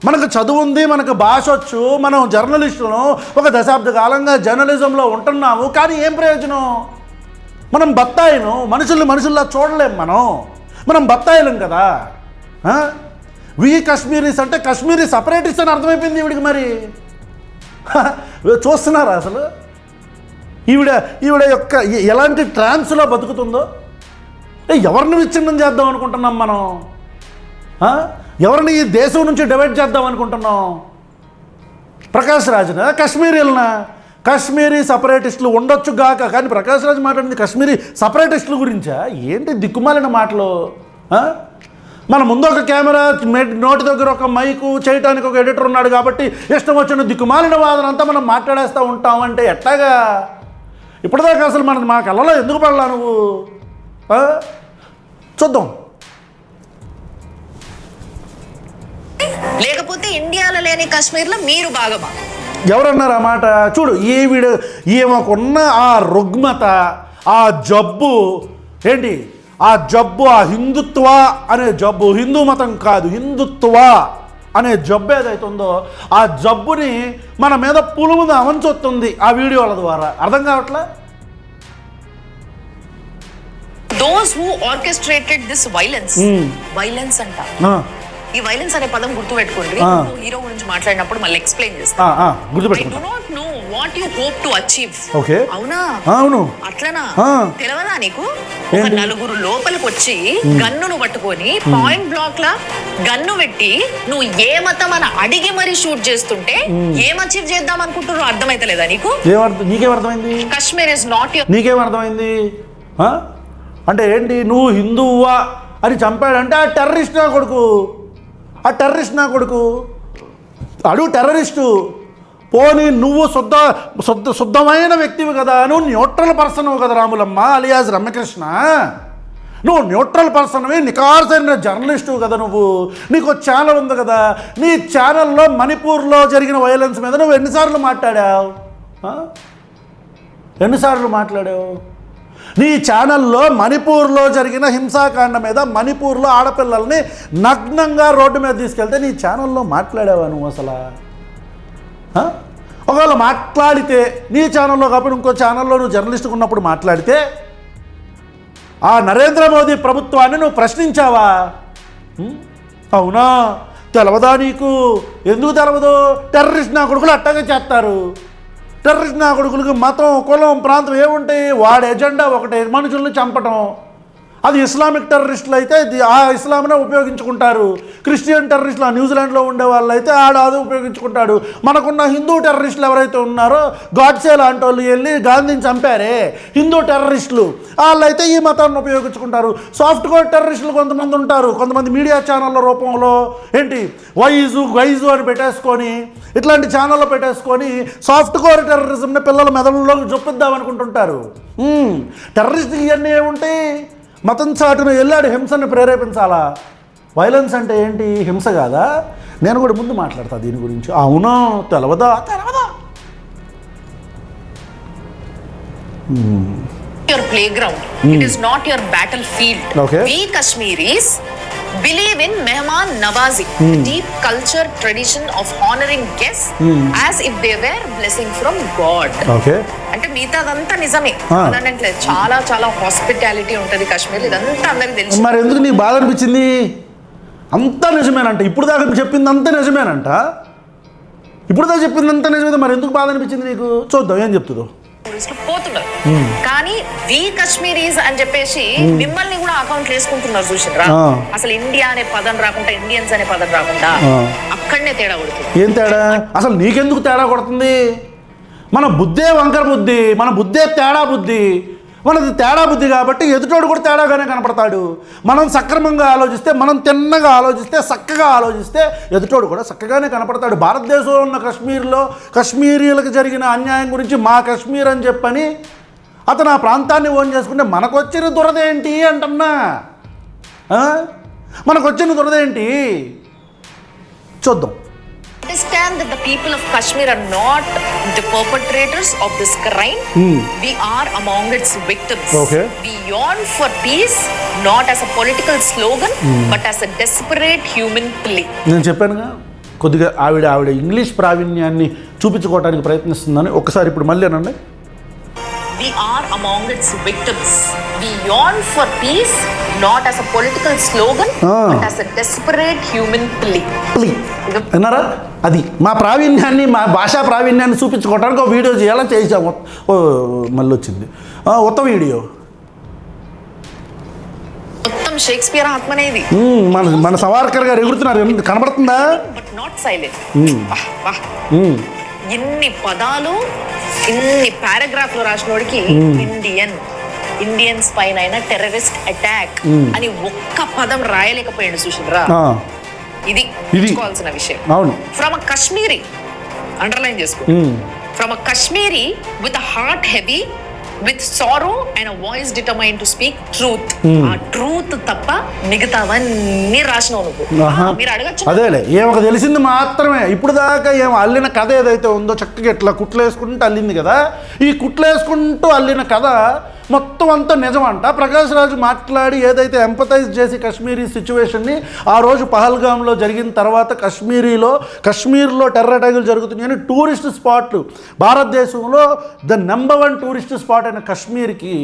మనకు చదువు ఉంది, మనకు భాష వచ్చు, మనం జర్నలిస్టులను ఒక దశాబ్ద కాలంగా జర్నలిజంలో ఉంటున్నాము, కానీ ఏం ప్రయోజనం? మనం బత్తాయిను, మనుషుల్లా చూడలేం. మనం బత్తాయిలం కదా. వి కశ్మీరీస్ అంటే కశ్మీరీ సపరేటిస్ట్ అని అర్థమైపోయింది ఈవిడికి. మరి చూస్తున్నారా అసలు ఈవిడ యొక్క ఎలాంటి ట్రాన్స్లో బతుకుతుందో? ఎవరిని విచ్ఛిన్నం చేద్దాం అనుకుంటున్నాం మనం? ఎవరిని ఈ దేశం నుంచి డివైడ్ చేద్దాం అనుకుంటున్నాం? ప్రకాష్ రాజ్నా, కశ్మీరీలనా? కశ్మీరీ సపరేటిస్టులు ఉండొచ్చు గాక, కానీ ప్రకాష్ రాజ్ మాట్లాడింది కశ్మీరీ సపరేటిస్టుల గురించా? ఏంటి దిక్కుమాలిన మాటలు? మన ముందు ఒక కెమెరా, నోటి దగ్గర ఒక మైకు, చేయటానికి ఒక ఎడిటర్ ఉన్నాడు కాబట్టి ఇష్టం వచ్చిన దిక్కుమాలిన వాదన అంతా మనం మాట్లాడేస్తూ ఉంటామంటే ఎట్లాగా? ఇప్పటిదాకా అసలు మా కళ్ళలో ఎందుకు పడలా నువ్వు? చూద్దాం. లేకపోతే ఇండియాలో లేని కాశ్మీర్లో మీరు భాగమా? ఎవరన్నారు ఆ మాట? చూడు, ఈమెకున్న ఆ రుగ్మత, ఆ జబ్బు ఏంటి? ఆ జబ్బు, ఆ హిందుత్వ అనే జబ్బు, హిందూ మతం కాదు, హిందుత్వ అనే జబ్బు ఏదైతుందో ఆ జబ్బుని మన మీద పులుముద అవంచొస్తుంది ఆ వీడియోల ద్వారా. అర్థం కావట్లే? Those who orchestrated this violence అంట. ఈ వైలెన్స్ అనే పదం గుర్తు పెట్టుకోండి. హీరో గురించి మాట్లాడినప్పుడు మళ్ళీ ఎక్స్ప్లెయిన్ చేస్తా. I do not know what you hope to achieve. అవునా? అవును. అట్లనా? తెలవదా నీకు? ఒక నలుగురు లోపలికి వచ్చి గన్నును పట్టుకొని పాయింట్ బ్లాక్ లా గన్ను పెట్టి నువ్వు ఏ మతం అని అడిగి మరీ షూట్ చేస్తుంటే ఏం అచీవ్ చేద్దాం అనుకుంటున్నావు? అర్థమైతలేదా నీకు? నీకేమర్థమైంది? Kashmir is not your. నీకేమర్థమైంది? అంటే ఏంటి? నువ్వు హిందువా అని చంపాడంటే ఆ టెర్రరిస్ట్ నా కొడుకు అడుగు టెర్రరిస్టు. పోనీ నువ్వు శుద్ధమైన వ్యక్తివి కదా, నువ్వు న్యూట్రల్ పర్సన్వు కదా రాములమ్మ అలియాజ్ రమ్యకృష్ణ. నువ్వు న్యూట్రల్ పర్సన్వి, నికార్సైన జర్నలిస్టు కదా నువ్వు. నీకు ఛానల్ ఉంది కదా, నీ ఛానల్లో మణిపూర్లో జరిగిన వైలెన్స్ మీద నువ్వు ఎన్నిసార్లు మాట్లాడావు? నీ ఛానల్లో మణిపూర్లో జరిగిన హింసాకాండ మీద, మణిపూర్లో ఆడపిల్లల్ని నగ్నంగా రోడ్డు మీద తీసుకెళ్తే నీ ఛానల్లో మాట్లాడావా నువ్వు అసలు? ఒకవేళ మాట్లాడితే నీ ఛానల్లో కాకుండా ఇంకో ఛానల్లో నువ్వు జర్నలిస్ట్గా ఉన్నప్పుడు మాట్లాడితే ఆ నరేంద్ర మోదీ ప్రభుత్వాన్ని నువ్వు ప్రశ్నించావా? అవునా? తెలవదా నీకు? ఎందుకు తెలవదు? టెర్రరిస్ట్ నా కొడుకులు అట్టాగే చేస్తారు. టెర్రరిస్ట్ నా కొడుకులకి మతం, కులం, ప్రాంతం ఏముంటాయి? వాడి ఎజెండా ఒకటే, మనుషుల్ని చంపటం. అది ఇస్లామిక్ టెర్రరిస్టులు అయితే ఆ ఇస్లాంనే ఉపయోగించుకుంటారు, క్రిస్టియన్ టెర్రరిస్టులు ఆ న్యూజిలాండ్లో ఉండే వాళ్ళు అయితే అది ఉపయోగించుకుంటాడు. మనకున్న హిందూ టెర్రరిస్టులు ఎవరైతే ఉన్నారో గాడ్సే లాంటి వాళ్ళు వెళ్ళి గాంధీని చంపారే హిందూ టెర్రరిస్టులు, వాళ్ళైతే ఈ మతాన్ని ఉపయోగించుకుంటారు. సాఫ్ట్ కోర్ టెర్రరిస్టులు కొంతమంది ఉంటారు, కొంతమంది మీడియా ఛానళ్ళ రూపంలో ఏంటి వైజు అని పెట్టేసుకొని ఇట్లాంటి ఛానల్లో పెట్టేసుకొని సాఫ్ట్ కోర్ టెర్రరిజంని పిల్లల మెదడులోకి చొప్పిద్దాం అనుకుంటుంటారు. టెర్రరిస్ట్ ఇవన్నీ ఏముంటాయి, మతం చాటున వెళ్ళాడు హింసని ప్రేరేపించాలా? వైలెన్స్ అంటే ఏంటి, హింస కాదా? నేను కూడా ముందు మాట్లాడతా దీని గురించి. అవునా, తెలవదా? Your playground. It is not your battlefield. Okay. We Kashmiris believe in Mehman Nawazi, the deep culture tradition of honoring guests as if they were blessing from God. Okay, అంటే మిగతాదంతా నిజమే, అదనట్లేదు. చాలా చాలా హాస్పిటాలిటీ ఉంటుంది కాశ్మీర్, ఇదంతా అందరికి తెలుసు. మరి ఎందుకు నీకు బాధ అనిపించింది? అంతా నిజమేనంట, ఇప్పుడు దాకా చెప్పింది అంతా నిజమేనంట, ఇప్పుడు దాకా చెప్పింది అంతా నిజమే, మరి ఎందుకు బాధ అనిపించింది నీకు? చూద్దాం ఏం చెప్తుందో. పోతున్నారు కానీ వి కశ్మీరీస్ అని చెప్పేసి మిమ్మల్ని కూడా అకౌంట్ వేసుకుంటున్నారు చూసిరా. అసలు ఇండియా అనే పదం రాకుండా, ఇండియన్స్ అనే పదం రాకుండా అక్కడనే తేడా కొడుతుంది. ఏం తేడా? అసలు నీకెందుకు తేడా కొడుతుంది? మన బుద్ధే వంకర బుద్ధి, మన బుద్ధే తేడా బుద్ధి. మనది తేడా బుద్ధి కాబట్టి ఎదుటోడు కూడా తేడాగానే కనపడతాడు. మనం సక్రమంగా ఆలోచిస్తే, మనం తిన్నగా ఆలోచిస్తే, చక్కగా ఆలోచిస్తే ఎదుటోడు కూడా చక్కగానే కనపడతాడు. భారతదేశంలో ఉన్న కశ్మీర్లో కశ్మీరీలకు జరిగిన అన్యాయం గురించి మా కశ్మీర్ అని చెప్పని అతను ఆ ప్రాంతాన్ని ఓన్ చేసుకుంటే మనకొచ్చిన దురదేంటి అంటున్నా, మనకొచ్చిన దురదేంటి చూద్దాం. Understand that the people of Kashmir are not the perpetrators of this crime. We are among its victims. Okay. We yearn for peace, not as a political slogan, but as a desperate human plea. నేను చెప్పానుగా కొద్దిగా ఆవిడ ఇంగ్లీష్ ప్రావీణ్యాన్ని చూపించుకోవడానికి ప్రయత్నిస్తుందని. ఒక్కసారి ఇప్పుడు మళ్ళీ అనండి. We are among its victims. We yearn for peace, not as a political slogan, but as a desperate human plea. అన్నారా? అది మా ప్రావీణ్యాన్ని, మా భాషా ప్రావీణ్యాన్ని చూపించుకోవడానికి ఒక వీడియో చేయాలని చేసాము. మళ్ళీ వచ్చింది కొత్త వీడియో. మొత్తం షేక్స్పియర్ ఆత్మనేది. మన సవార్కర్ గారు ఎగురుతున్నారు, కనబడుతుందా? But not silent. ఇన్ని పదాలు, ఇన్ని పారాగ్రాఫ్లు రాసినోడికి ఇండియన్స్ పైన టెర్రరిస్ట్ అటాక్ అని ఒక్క పదం రాయలేకపోయాడు చూసిరా. ఇది తెలుసుకోవాల్సిన విషయం. అవును. ఫ్రమ్ అ కశ్మీరీ, అండర్లైన్ చేసుకో, from a Kashmiri with a heart heavy, with sorrow and a voice determine to speak truth. ఆ ట్రూత్ తప్ప మిగతావన్నీ రాసినావు నువ్వు. మీరు అడగచ్చు, అదేలే ఏమొక తెలిసింది మాత్రమే. ఇప్పుడు దాకా ఏం అల్లిన కథ ఏదైతే ఉందో చక్కగా ఇట్లా కుట్లేసుకుంటూ అల్లింది కదా, ఈ కుట్లేసుకుంటూ అల్లిన కథ మొత్తం అంతా నిజమంట. ప్రకాష్ రాజు మాట్లాడి ఏదైతే ఎంపథైజ్ చేసి కశ్మీరీ సిచ్యువేషన్ని ఆ రోజు పహల్గామ్లో జరిగిన తర్వాత కశ్మీర్లో టెర్రర్ అటాకులు జరుగుతున్నాయని టూరిస్ట్ స్పాట్లు, భారతదేశంలో ద నెంబర్ 1 టూరిస్ట్ స్పాట్ అయిన కశ్మీర్కి,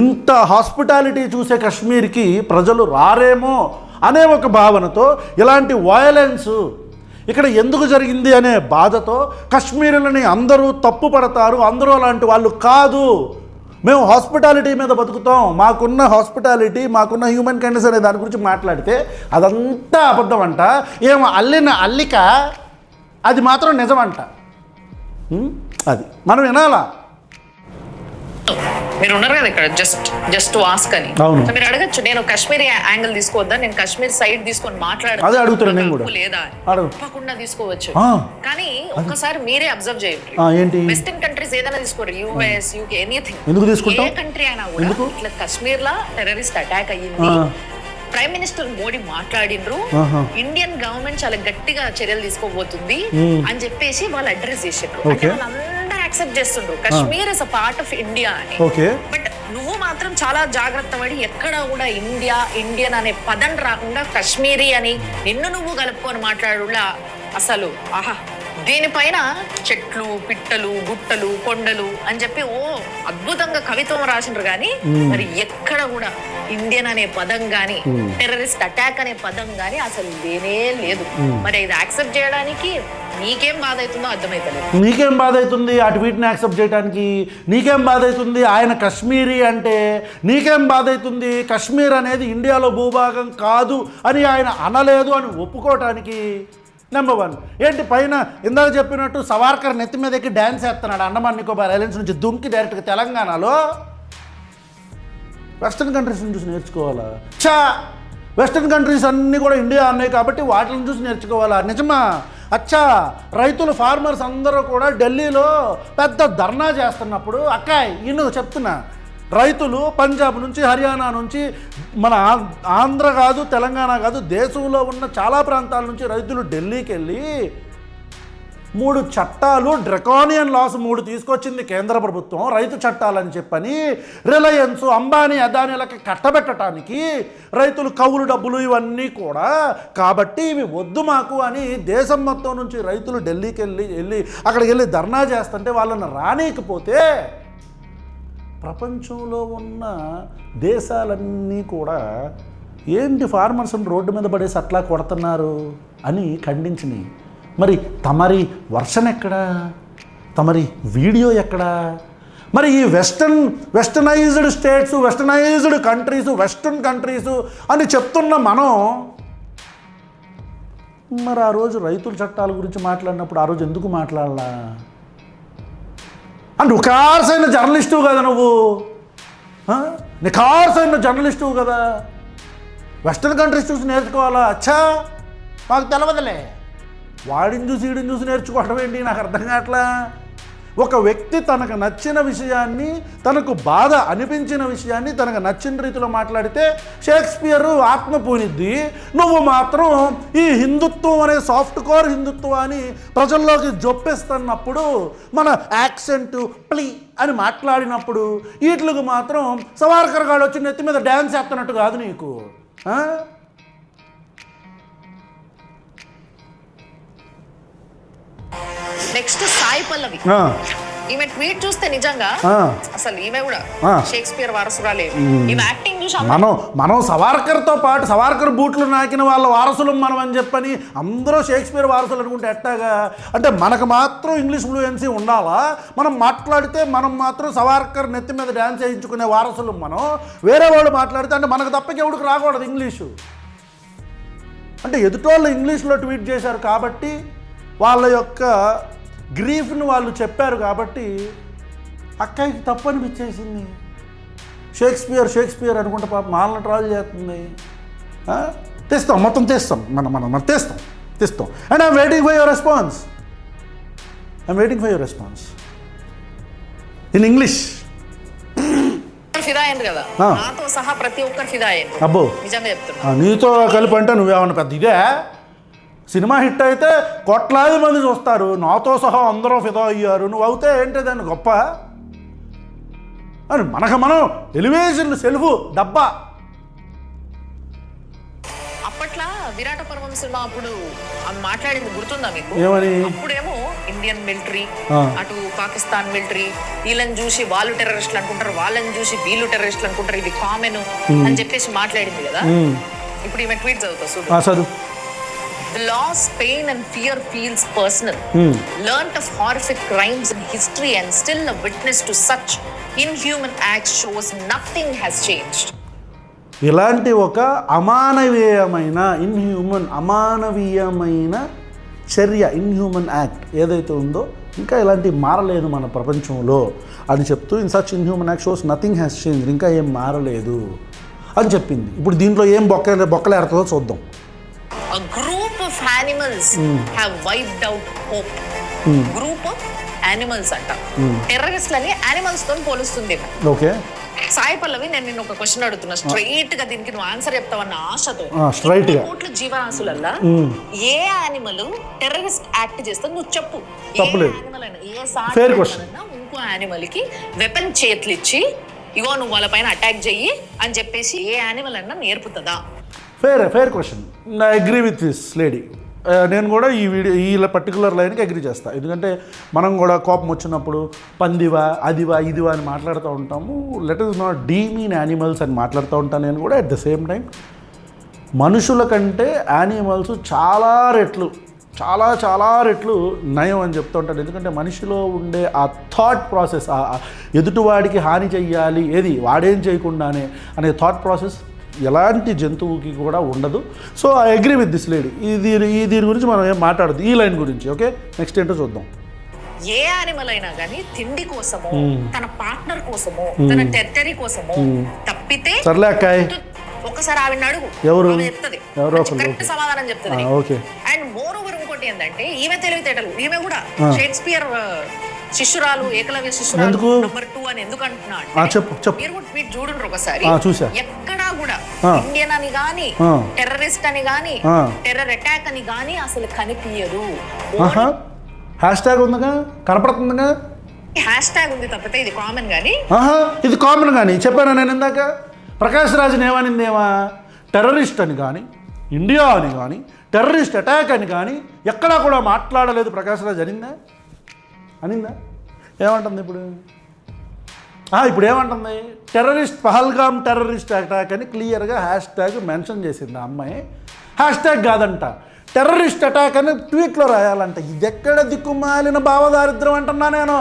ఇంత హాస్పిటాలిటీ చూసే కశ్మీర్కి ప్రజలు రారేమో అనే ఒక భావనతో ఇలాంటి వయలెన్స్ ఇక్కడ ఎందుకు జరిగింది అనే బాధతో కశ్మీరులని అందరూ తప్పు పడతారు, అందరూ అలాంటి వాళ్ళు కాదు, మేము హాస్పిటాలిటీ మీద బతుకుతాం, మాకున్న హాస్పిటాలిటీ, మాకున్న హ్యూమన్ కైండ్నెస్ అనే దాని గురించి మాట్లాడితే అదంతా అబద్ధం అంట. ఏమో అల్లిన అల్లిక అది మాత్రం నిజమంట. అది మనం వినాలా? మీరు ఉన్నారు కదా ఇక్కడ, జస్ట్ ఆస్క్ అని మీరు అడగచ్చు. నేను కాశ్మీర్ యాంగిల్ తీసుకోవద్దా, నేను కాశ్మీర్ సైడ్ తీసుకొని అదే అడుగుతున్నాను నేను కూడా. లేదా తప్పకుండా తీసుకోవచ్చు, కానీ ఒక్కసారి మీరే అబ్జర్వ్ చేయండి. ఏంటి? వెస్టర్న్ కంట్రీస్ ఏదైనా తీసుకోరు, యుఎస్, యూకే, ఎనీథింగ్, ఎందుకు తీసుకుంటాం? ఏ కంట్రీ అయినా కూడా ఇట్లా కాశ్మీర్ లా టెర్రరిస్ట్ అటాక్ అయ్యింది, ప్రైమ్ మినిస్టర్ మోడీ మాట్లాడిండ్రు, ఇండియన్ గవర్నమెంట్ చాలా గట్టిగా చర్యలు తీసుకోబోతుంది అని చెప్పేసి వాళ్ళు అడ్రస్ చేసిండ్రు. అంటే వాళ్ళందరూ యాక్సెప్ట్ చేస్తుండ్రు Kashmir is a part of India అని. బట్ నువ్వు మాత్రం చాలా జాగ్రత్త పడి ఎక్కడ కూడా ఇండియన్ అనే పదం రాకుండా కశ్మీరీ అని నిన్ను నువ్వు కలుపుకొని మాట్లాడులా. అసలు ఆహా, దీనిపైన చెట్లు, పిట్టలు, గుట్టలు, కొండలు అని చెప్పి అద్భుతంగా కవిత్వం రాసిండ్రు. కానీ మరి ఎక్కడ కూడా ఇండియన్ అనే పదం గాని, టెర్రరిస్ట్ అటాక్ అనే పదం గాని అసలు లేనే లేదు. మరి ఇది యాక్సెప్ట్ చేయడానికి నీకేం బాధ అవుతుందో అర్థమైతలేదు. నీకేం బాధ అవుతుంది అటు వీటిని యాక్సెప్ట్ చేయడానికి? నీకేం బాధ అవుతుంది ఆయన కశ్మీరీ అంటే? నీకేం బాధ అవుతుంది కశ్మీర్ అనేది ఇండియాలో భూభాగం కాదు అని ఆయన అనలేదు అని ఒప్పుకోవటానికి? నెంబర్ 1 ఏంటి పైన ఇందాక చెప్పినట్టు సవార్కర్ నెత్తి మీద ఎక్కి డ్యాన్స్ వేస్తున్నాడు అండమాన్ నికోబార్ ఐలాండ్స్ నుంచి దుంకి డైరెక్ట్గా తెలంగాణలో. వెస్టర్న్ కంట్రీస్ని చూసి నేర్చుకోవాలా? వెస్టర్న్ కంట్రీస్ అన్నీ కూడా ఇండియా అన్నాయి కాబట్టి వాటిని చూసి నేర్చుకోవాలా? నిజమా? అచ్చా, రైతులు ఫార్మర్స్ అందరూ కూడా ఢిల్లీలో పెద్ద ధర్నా చేస్తున్నప్పుడు అక్కాయ్ ఇನ್ನು చెప్తున్నా, రైతులు పంజాబ్ నుంచి హర్యానా నుంచి మన ఆంధ్ర కాదు తెలంగాణ కాదు దేశంలో ఉన్న చాలా ప్రాంతాల నుంచి రైతులు ఢిల్లీకి వెళ్ళి 3 చట్టాలు డ్రకానియన్ లాస్ 3 తీసుకొచ్చింది కేంద్ర ప్రభుత్వం రైతు చట్టాలని చెప్పని రిలయన్స్ అంబానీ అదానీలకి కట్టబెట్టడానికి రైతులు కౌలు డబ్బులు ఇవన్నీ కూడా కాబట్టి ఇవి వద్దు మాకు అని దేశం మొత్తం నుంచి రైతులు ఢిల్లీకి వెళ్ళి అక్కడికి వెళ్ళి ధర్నా చేస్తుంటే వాళ్ళని రానీకపోతే ప్రపంచంలో ఉన్న దేశాలన్నీ కూడా ఏంటి ఫార్మర్స్ని రోడ్డు మీద పడేసి అట్లా కొడుతున్నారు అని ఖండించినాయి. మరి తమరి వర్షన్ ఎక్కడా? తమరి వీడియో ఎక్కడా? మరి ఈ westernised states westernised countries western countries అని చెప్తున్న మనం మరి ఆ రోజు రైతుల చట్టాల గురించి మాట్లాడినప్పుడు ఆ రోజు ఎందుకు మాట్లాడాలా? అంటే నిఖార్సైన జర్నలిస్టు కదా నువ్వు, నిఖార్సైన జర్నలిస్టు కదా, వెస్టర్న్ కంట్రీస్ చూసి నేర్చుకోవాలా? అచ్చా మాకు తెలవదులే, వాడిని చూసి వీడిని చూసి నేర్చుకోవడం ఏంటి నాకు అర్థం కావట్లా. ఒక వ్యక్తి తనకు నచ్చిన విషయాన్ని తనకు బాధ అనిపించిన విషయాన్ని తనకు నచ్చిన రీతిలో మాట్లాడితే షేక్స్పియర్ ఆత్మ పూనిద్ది, నువ్వు మాత్రం ఈ హిందుత్వం అనే సాఫ్ట్ కోర్ హిందుత్వాన్ని ప్రజల్లోకి జొప్పిస్తున్నప్పుడు మన యాక్సెంట్ ప్లీ అని మాట్లాడినప్పుడు వీటికి మాత్రం సవార్కర్ గాడు వచ్చి నెత్తి మీద డ్యాన్స్ చేస్తున్నట్టు కాదు నీకు. నెక్స్ట్ సాయి పల్లవి, ఈమె ట్వీట్ చూస్తే నిజంగా అసలు ఈమె కూడా షేక్స్పియర్ వారసురాలే. ఈమె యాక్టింగ్ చూసి మనం సవార్కర్తో పాటు సవార్కర్ బూట్లు నాకిన వాళ్ళ వారసులు మనం అని చెప్పని అందరూ షేక్స్పియర్ వారసులు అనుకుంటే ఎట్టాగా? అంటే మనకు మాత్రం ఇంగ్లీష్ ఫ్లూయెన్సీ ఉండాలా? మనం మాట్లాడితే మనం మాత్రం సవార్కర్ నెత్తి మీద డ్యాన్స్ చేయించుకునే వారసులు మనం, వేరే వాళ్ళు మాట్లాడితే అంటే మనకు తప్పకి ఎవడికి రాకూడదు ఇంగ్లీషు. అంటే ఎదుటోళ్ళు ఇంగ్లీష్లో ట్వీట్ చేశారు కాబట్టి వాళ్ళ యొక్క గ్రీఫ్ను వాళ్ళు చెప్పారు కాబట్టి అక్కడికి తప్పు అనిపించేసింది. షేక్స్పియర్ అనుకుంటే పాప మాలను ట్రావెల్ చేస్తుంది. తెస్తాం మొత్తం తెస్తాం మనం తెస్తాం and I'm waiting for your response in English. ఫిదా అయ్యింది కదా, నాతో సహా ప్రతి ఒక్కరు ఫిదా అయ్యింది. అబ్బో నిజంగా చెప్తున్నా, నీతో కలిపి అంటే నువ్వేమన్నా పెద్ద ఇదే? సినిమా హిట్ అయితే కోట్లాది మంది చూస్తారు, నాతో సహా అందరూ ఫిదా అయ్యారు, నువ్వు అవుతే ఏంటి దాన్ని గొప్ప అని మనం ఎలివేషన్ సెల్ఫ్ డబ్బా. అప్పట్లో విరాట పర్వం సినిమా అప్పుడు ఆమె మాట్లాడింది గుర్తుందా మీకు? ఏమని? అప్పుడేమో ఇండియన్ మిలిటరీ అటు పాకిస్తాన్ మిలిటరీ వీళ్ళని చూసి వాళ్ళు టెర్రరిస్టులు అనుకుంటారు, వాళ్ళని చూసి వీళ్ళు టెర్రరిస్టులు అనుకుంటారు, ఇది కామన్ అని చెప్పేసి మాట్లాడింది కదా. ఇప్పుడు ఈమె ట్వీట్ చదువుతా. The loss, pain and fear feels personal. Learnt of horrific crimes in history and still a witness to such inhuman acts shows nothing has changed. ఇలాంటి ఒక అమానవీయమైన చర్య ఇన్హ్యూమన్ యాక్ట్ ఏదైతే ఉందో ఇంకా ఇలాంటివి మారలేదు మన ప్రపంచంలో అని చెప్తూ in such inhuman act shows nothing has change, ఇంకా ఏం మారలేదు అని చెప్పింది. ఇప్పుడు దీంట్లో ఏం బొక్కలేరుతుందో చూద్దాం. A group of animals have wiped out hope. Group of animals అంట. టెర్రరిస్ట్లని యానిమల్స్ తో పోలుస్తుంది. ఓకే సాయి పల్లవి, నేను నిన్ను ఒక క్వశ్చన్ అడుగుతున్నా, స్ట్రైట్ గా దీనికి నువ్వు ఆన్సర్ చెప్తావన్న ఆశతో. స్ట్రైట్ గా కోట్ల జీవరాశులల్లా ఏ యానిమల్ టెర్రరిస్ట్ యాక్ట్ చేస్తే నువ్వు చెప్పు. తప్పలేదు. ఇంకో యానిమల్ కి వెపన్ చేతులు ఇచ్చి ఇగో నువ్వు వాళ్ళ పైన అటాక్ చెయ్యి అని చెప్పేసి ఏ యానిమల్ అన్నా నేర్పుతుందా? Fair question. I agree with this lady. నేను కూడా ఈ పర్టికులర్ లైన్కి అగ్రీ చేస్తా. ఎందుకంటే మనం కూడా కోపం వచ్చినప్పుడు పందివా అదివా ఇదివా అని మాట్లాడుతూ ఉంటాము. Let is not demean animals అని మాట్లాడుతూ ఉంటాను నేను కూడా. అట్ ద సేమ్ టైం మనుషుల కంటే యానిమల్స్ చాలా రెట్లు చాలా చాలా రెట్లు నయం అని చెప్తూ ఉంటాను. ఎందుకంటే మనిషిలో ఉండే ఆ థాట్ ప్రాసెస్, ఆ ఎదుటివాడికి హాని చెయ్యాలి ఏది వాడేం చేయకుండానే అనే థాట్ ప్రాసెస్ ఎలాంటి జంతువుకి కూడా ఉండదు. So I agree with this lady. దీని గురించి మనం ఏం మాట్లాడదు, ఈ లైన్ గురించి. ఓకే, నెక్స్ట్ ఏంటో చూద్దాం. ఏ యానిమల్ అయినా కానీ తిండి కోసమో తన పార్ట్నర్ కోసమో తన టెరిటరీ కోసమో తప్పితే సర్లే అక్కాయ్, ఒకసారి ఆవిడ అడుగు, ఎవరు చెప్తుంది ఎవరో కరెక్ట్ సమాధానం చెప్తుంది. ఓకే. అండ్ మోర్ ఓవర్ ఇంకోటి ఏంటంటే ఈమె తెలివితేటలు, ఈమె కూడా షేక్స్పియర్ శిష్యురాలు, ఏకలవ్య శిష్యురాలు నంబర్ 2 అని ఎందుకు అంటున్నా చెప్పు. మీరు కూడా మీరు చూడండి ఒకసారి. చూసా. ఎక్కడా కూడా ఇండియన్ అని గాని టెర్రరిస్ట్ అని గాని టెర్రర్ అటాక్ అని గాని అసలు కనిపించదు. హ్యాష్ ట్యాగ్ ఉందిగా, కనపడుతుందిగా. హ్యాష్ ట్యాగ్ ఉంది తప్పితే ఇది కామన్ గానీ ఇది కామన్ కానీ చెప్పాను నేను ఇందాక. ప్రకాష్ రాజ్ని ఏమనిందేమా టెర్రరిస్ట్ అని కానీ ఇండియా అని కానీ టెర్రరిస్ట్ అటాక్ అని కానీ ఎక్కడా కూడా మాట్లాడలేదు ప్రకాష్ రాజ్. అనిందా? ఏమంటుంది ఇప్పుడు ఏమంటుంది? టెర్రరిస్ట్ పహల్గామ్ టెర్రరిస్ట్ అటాక్ అని క్లియర్గా హ్యాష్ ట్యాగ్ మెన్షన్ చేసింది ఆ అమ్మాయి. హ్యాష్ ట్యాగ్ కాదంట, టెర్రరిస్ట్ అటాక్ అని ట్వీట్లో రాయాలంట. ఇది ఎక్కడ దిక్కుమాలిన భావదారిద్రం అంటున్నా నేను.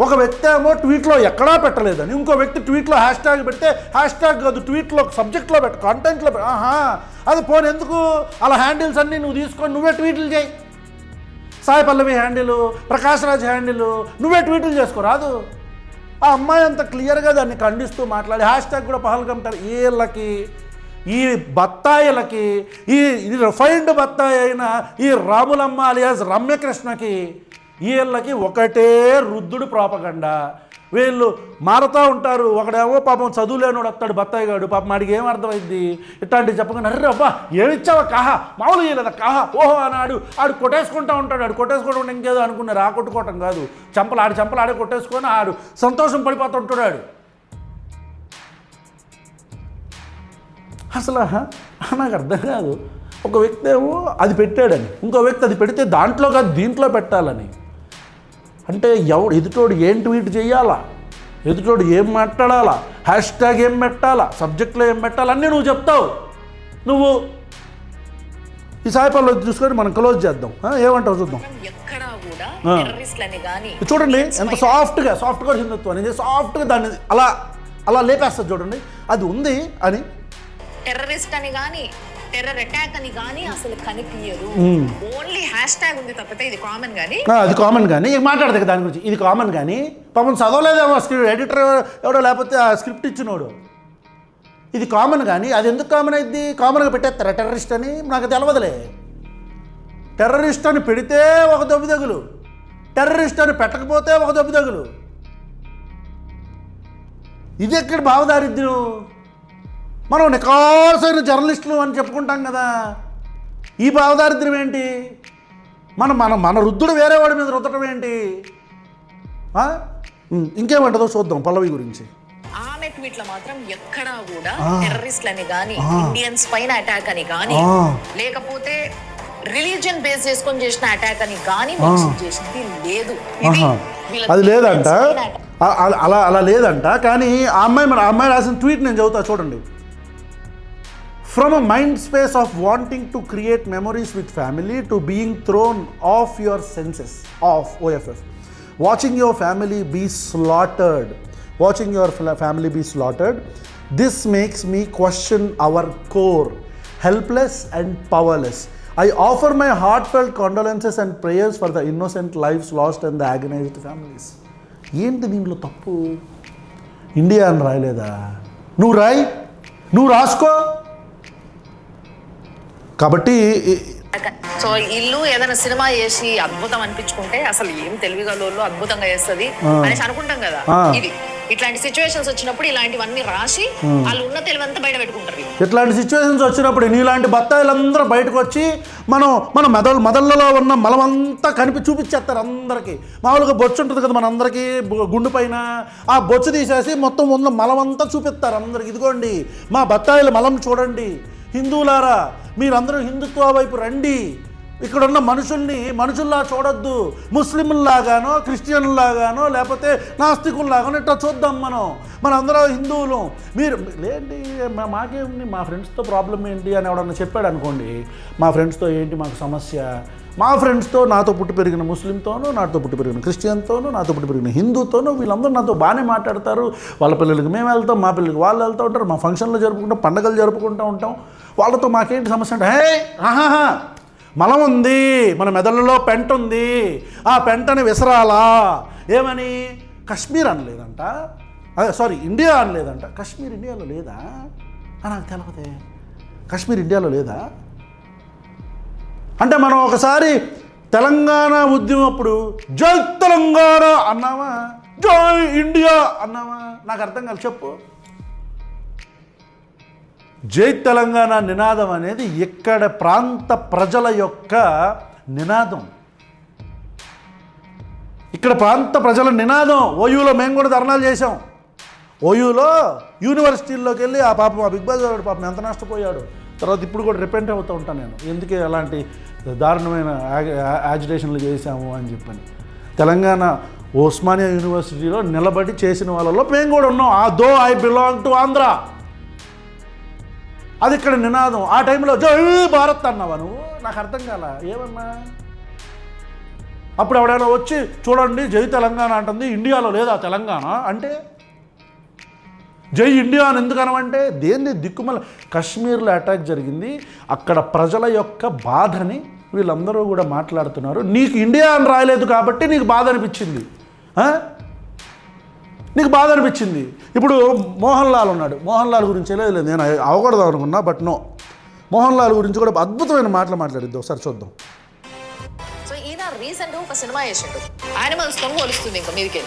ఒక వ్యక్తి ఏమో ట్వీట్లో ఎక్కడా పెట్టలేదని, ఇంకో వ్యక్తి ట్వీట్లో హ్యాష్ ట్యాగ్ పెడితే హ్యాష్ ట్యాగ్ కాదు, ట్వీట్లో సబ్జెక్ట్లో పెట్ట, కాంటెంట్లో పెట్ట. అది పోనీ ఎందుకు అలా హ్యాండిల్స్ అన్నీ నువ్వు తీసుకొని నువ్వే ట్వీట్లు చేయి. సాయి పల్లవి హ్యాండిల్, ప్రకాష్ రాజ్ హ్యాండిల్, నువ్వే ట్వీట్లు చేసుకోరాదు. ఆ అమ్మాయి అంత క్లియర్గా దాన్ని ఖండిస్తూ మాట్లాడి హ్యాష్ ట్యాగ్ కూడా పహల్గంటారు. వీళ్ళకి, ఈ బత్తాయిలకి, ఈ రిఫైన్డ్ బత్తాయి అయిన ఈ రాములమ్మ అలియాస్ రమ్యకృష్ణకి, వీళ్ళకి ఒకటే రుద్దుడు ప్రాపగండా. వీళ్ళు మారుతూ ఉంటారు. ఒకడేమో పాపం చదువులేనోడు వస్తాడు బత్తాయిగాడు, పాపం ఆడికి ఏం అర్థమైంది ఇట్లాంటివి చెప్పకుండా, అర్రే అబ్బా ఏమిచ్చావా కాహా, మామూలు చేయలేదా కాహా, ఓహో అన్నాడు. ఆడు కొట్టేసుకుంటూ ఉంటాడు. ఆడు కొట్టేసుకోవడం ఇంకేదో అనుకున్నారు. ఆ కొట్టుకోవటం కాదు, చెంపలు ఆడే కొట్టేసుకొని ఆడు సంతోషం పడిపోతుంటాడు. ఆడు అసలు నాకు అర్థం కాదు. ఒక వ్యక్తి ఏమో అది పెట్టాడని, ఇంకో వ్యక్తి అది పెడితే దాంట్లో కాదు దీంట్లో పెట్టాలని. అంటే ఎదుటోడు ఏం ట్వీట్ చేయాలా, ఎదుటోడు ఏం మాట్లాడాలా, హ్యాష్ ట్యాగ్ ఏం పెట్టాలా, సబ్జెక్ట్లో ఏం పెట్టాలా అన్నీ నువ్వు చెప్తావు. నువ్వు ఈ సాయిపాల్లో చూసుకొని మనం క్లోజ్ చేద్దాం. ఏమంటావు చూద్దాం. చూడండి ఎంత సాఫ్ట్గా హిందుత్వం అనేది సాఫ్ట్గా దాన్ని అలా లేపేస్తుంది. చూడండి అది ఉంది అని. టెర్రరిస్ట్ అని కానీ టెర్రర్ అటాక్ అని కానీ అసలు కనిపించదు. ఓన్లీ హ్యాష్ ట్యాగ్ ఉంది తప్పితే ఇది కామన్ కానీ, అది కామన్ కానీ మాట్లాడదు దాని గురించి. ఇది కామన్ కానీ పాపం చదవలేదేమో స్క్రిప్ట్, ఎడిటర్ ఎవడో లేకపోతే ఆ స్క్రిప్ట్ ఇచ్చినోడు. ఇది కామన్ కానీ అది ఎందుకు కామన్ అయింది? కామన్గా పెట్టేస్తారా టెర్రరిస్ట్ అని? నాకు తెలవదులే. టెర్రరిస్ట్ అని పెడితే ఒక దెబ్బతగులు, టెర్రరిస్ట్ అని పెట్టకపోతే ఒక దెబ్బతగులు. ఇది ఎక్కడ భావదారిద్ర్యం? మనం నికార్సైన జర్నలిస్టులు అని చెప్పుకుంటాం కదా, ఈ భావదారిద్ర్యం ఏంటి? మన రుద్దుడు వేరే వాడి మీద రుద్దటం ఏంటి? ఇంకేమంటుందో చూద్దాం పల్లవి గురించి. ఆమె ట్వీట్లో మాత్రం ఎక్కడా కూడా టెర్రరిస్ట్లని కానీ ఇండియన్స్ పైన అటాక్ అని కానీ లేకపోతే రిలీజియన్ బేస్ చేసుకొని చేసిన అటాక్ అని కానీ మెన్షన్ చేసింది లేదు. అది లేదంట, అలా లేదంట. కానీ ఆ అమ్మాయి రాసిన ట్వీట్ నేను చదువుతా చూడండి. From a mind space of wanting to create memories with family to being thrown off your senses, off OFF, watching your family be slaughtered, this makes me question our core, helpless and powerless. I offer my heartfelt condolences and prayers for the innocent lives lost and the agonized families. ఏంటి దీంట్లో తప్పు? ఇండియా అని రాయలేదా? నువ్వు రాసుకో. కాబట్టి సో ఇల్లు ఏదైనా సినిమా చేసి అద్భుతం అనిపించుకుంటే అసలు ఏం తెలివిగలలో అద్భుతంగా చేస్తుంది అనేసి అనుకుంటాం కదా. ఇది ఇట్లాంటి సిచ్యువేషన్స్ వచ్చినప్పుడు ఇలాంటివన్నీ రాసి వాళ్ళు ఉన్న తెలివంతా బయట పెట్టుకుంటారు. ఇట్లాంటి సిచ్యువేషన్స్ వచ్చినప్పుడు నీలాంటి బత్తాయిలందరూ బయటకు వచ్చి మన మెదళ్ళలో ఉన్న మలమంతా చూపించేస్తారు అందరికీ. మామూలుగా బొచ్చు ఉంటుంది కదా మనందరికీ గుండు పైన, ఆ బొచ్చు తీసేసి మొత్తం ఉన్న మలమంతా చూపిస్తారు అందరికి. ఇదిగోండి మా బత్తాయిల మలం చూడండి, హిందువులారా మీరందరూ హిందుత్వ వైపు రండి ఇక్కడ ఉన్న మనుషుల్ని మనుషుల్లా చూడొద్దు, ముస్లింలాగానో క్రిస్టియన్లాగానో లేకపోతే నాస్తికుల్లాగానో ఇట్లా చూద్దాం. మనందరం హిందువులు, మీరు లేండి మాకేంటి మా ఫ్రెండ్స్తో ప్రాబ్లం ఏంటి అని ఎవడన్నా చెప్పాడు అనుకోండి, మా ఫ్రెండ్స్తో ఏంటి మాకు సమస్య, మా ఫ్రెండ్స్తో నాతో పుట్టి పెరిగిన ముస్లింతోనూ, నాతో పుట్టి పెరిగిన క్రిస్టియన్తోనూ, నాతో పుట్టి పెరిగిన హిందూతోనూ, వీళ్ళందరూ నాతో బాగానే మాట్లాడతారు. వాళ్ళ పిల్లలకి మేము వెళ్తాం, మా పిల్లలకి వాళ్ళు వెళ్తూ ఉంటారు, మా ఫంక్షన్లు జరుపుకుంటాం, పండుగలు జరుపుకుంటూ ఉంటాం. వాళ్ళతో మాకేంటి సమస్య అంటే, హే ఆహాహా మలం ఉంది, మన మెదడులో పెంట ఉంది, ఆ పెంటని విసరాలా. ఏమని? కశ్మీర్ అనలేదంట, సారీ ఇండియా అనలేదంట. కశ్మీర్ ఇండియాలో లేదా? నాకు తెలవదే, కశ్మీర్ ఇండియాలో లేదా? అంటే మనం ఒకసారి తెలంగాణ ఉద్యమం అప్పుడు జై తెలంగాణ అన్నావా, జై ఇండియా అన్నావా? నాకు అర్థం కాదు, చెప్పు. జై తెలంగాణ నినాదం అనేది ఇక్కడ ప్రాంత ప్రజల యొక్క నినాదం, ఇక్కడ ప్రాంత ప్రజల నినాదం. ఓయూలో మేము కూడా ధర్నాలు చేసాం. ఓయూలో యూనివర్సిటీల్లోకి వెళ్ళి ఆ పాపం ఆ బిగ్ బాస్ గారు పాపం ఎంత నష్టపోయాడు. తర్వాత ఇప్పుడు కూడా రిపెంట్ అవుతూ ఉంటాను నేను, ఎందుకే అలాంటి దారుణమైన యాజిటేషన్లు చేశాము అని చెప్పని. తెలంగాణ ఉస్మానియా యూనివర్సిటీలో నిలబడి చేసిన వాళ్ళలో మేము కూడా ఉన్నాం. Though I belong to Andhra, అది ఇక్కడ నినాదం. ఆ టైంలో జై భారత్ అన్నావా నువ్వు? నాకు అర్థం కాల, ఏమన్నా? అప్పుడు ఎవడైనా వచ్చి చూడండి జై తెలంగాణ అంటుంది, ఇండియాలో లేదా తెలంగాణ అంటే, జై ఇండియా అని ఎందుకు అనమంటే దేన్ని దిక్కుమల కశ్మీర్లో అటాక్ జరిగింది, అక్కడ ప్రజల యొక్క బాధని వీళ్ళందరూ కూడా మాట్లాడుతున్నారు. నీకు ఇండియా అని రాయలేదు కాబట్టి నీకు బాధ అనిపించింది, నీకు బాధ అనిపించింది. ఇప్పుడు మోహన్ లాల్ ఉన్నాడు, మోహన్ లాల్ గురించి లేదు నేను అవకూడదు అనుకున్నా, బట్ నో, మోహన్ లాల్ గురించి కూడా అద్భుతమైన మాటలు మాట్లాడిద్దాం, ఒకసారి చూద్దాం. సో ఈయన రీసెంట్ ఒక సినిమా చేసిండు, యానిమల్స్ తో పోలుస్తుంది. ఇంకా మీదకి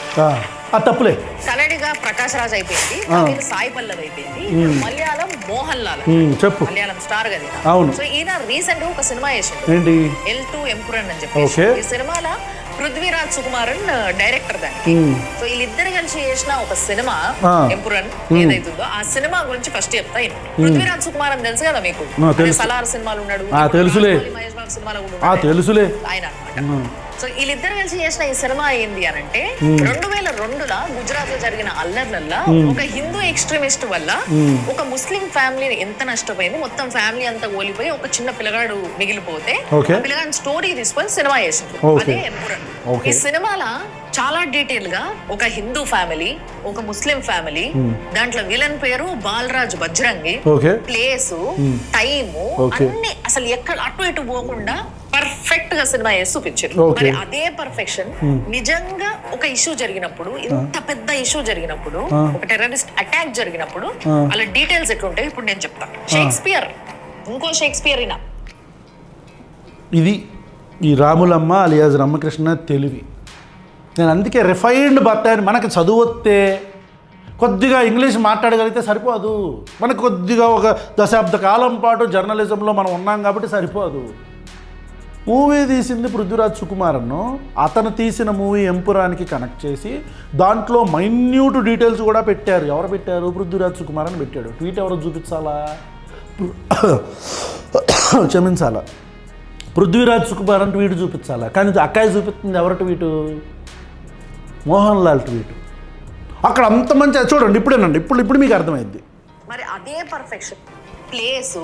అది తప్పులే. కన్నడిగా ప్రకాష్ రాజ్ అయిపోయింది, తమిళ సాయి పల్లవి అయిపోయింది, మలయాళం మోహన్ లాల్, చెప్పు, మలయాళం స్టార్ కదా. అవును. సో ఈయన రీసెంట్ ఒక సినిమా చేసిండు, ఏంటి? L2 ఎంపురన్ అని చెప్పి. ఈ సినిమాలో పృథ్వీరాజ్ సుకుమారన్ డైరెక్టర్ దానికి. సో వీళ్ళిద్దరు కలిసి చేసిన ఒక సినిమా ఎంపురన్ ఏదైతుందో ఆ సినిమా గురించి ఫస్ట్ చెప్తా. పృథ్వీరాజ్ సుకుమారన్ తెలుసు కదా మీకు, సలార్ సినిమాలు ఉన్నాడు, తెలుసులే, మహేష్ బాబు సినిమాలో తెలుసులే ఆయన అన్నమాట. సో వీళ్ళిద్దరు కలిసి చేసిన ఈ సినిమా ఏంది అని అంటే 2002లో గుజరాత్ లో జరిగిన అల్లర్లల్లో ఒక హిందూ ఎక్స్ట్రీమిస్ట్ వల్ల ఒక ముస్లిం ఫ్యామిలీ ఎంత నష్టపోయింది, మొత్తం ఫ్యామిలీ అంతా ఓలిపోయి ఒక చిన్న పిల్లగాడు మిగిలిపోతే పిల్లగాడి స్టోరీ తీసుకొని సినిమా చేసింది, అదే ఎంపురన్. ఈ సినిమాలో చాలా డీటెయిల్ గా ఒక హిందూ ఫ్యామిలీ, ఒక ముస్లిం ఫ్యామిలీ, దాంట్లో విలన్ పేరు బాలరాజ్ బజ్రంగి, ప్లేస్, టైము, అన్ని అసలు ఎక్కడ అటు ఇటు పోకుండా పర్ఫెక్ట్ గా సినిమా చేసి చూపించారు. మరి అదే పర్ఫెక్షన్ నిజంగా ఒక ఇష్యూ జరిగినప్పుడు, ఇంత పెద్ద ఇష్యూ జరిగినప్పుడు, ఒక టెర్రరిస్ట్ అటాక్ జరిగినప్పుడు అలా డీటెయిల్స్ ఎట్లుంటాయి ఇప్పుడు నేను చెప్తాను. షేక్స్పియర్, ఇంకో షేక్స్పియర్ అయినా ఇది ఈ రాములమ్మ అలియాజ్ రామకృష్ణ తెలివి. నేను అందుకే రిఫైన్డ్ బట్టాను. మనకి చదువు వస్తే కొద్దిగా ఇంగ్లీష్ మాట్లాడగలిగితే సరిపోదు, మనకు కొద్దిగా ఒక దశాబ్ద కాలం పాటు జర్నలిజంలో మనం ఉన్నాం కాబట్టి సరిపోదు. మూవీ తీసింది పృథ్వీరాజ్ సుకుమారన్, అతను తీసిన మూవీ ఎంపురానికి కనెక్ట్ చేసి దాంట్లో మైన్యూట్ డీటెయిల్స్ కూడా పెట్టారు. ఎవరు పెట్టారు? పృథ్వీరాజ్ సుకుమారన్ పెట్టాడు. ట్వీట్ ఎవరో చూపించాలా, క్షమించాలా, పృథ్వీరాజ్ సుకుమారన్ ట్వీట్ చూపించాలా, కానీ అక్కాయి చూపిస్తుంది ఎవరు ట్వీటు? మోహన్ లాల్ ట్వీట్. అక్కడ అంత మంచి చూడండి, ఇప్పుడేనండి, ఇప్పుడు మీకు అర్థమైంది. మరి అదే పర్ఫెక్షన్, ప్లేసు,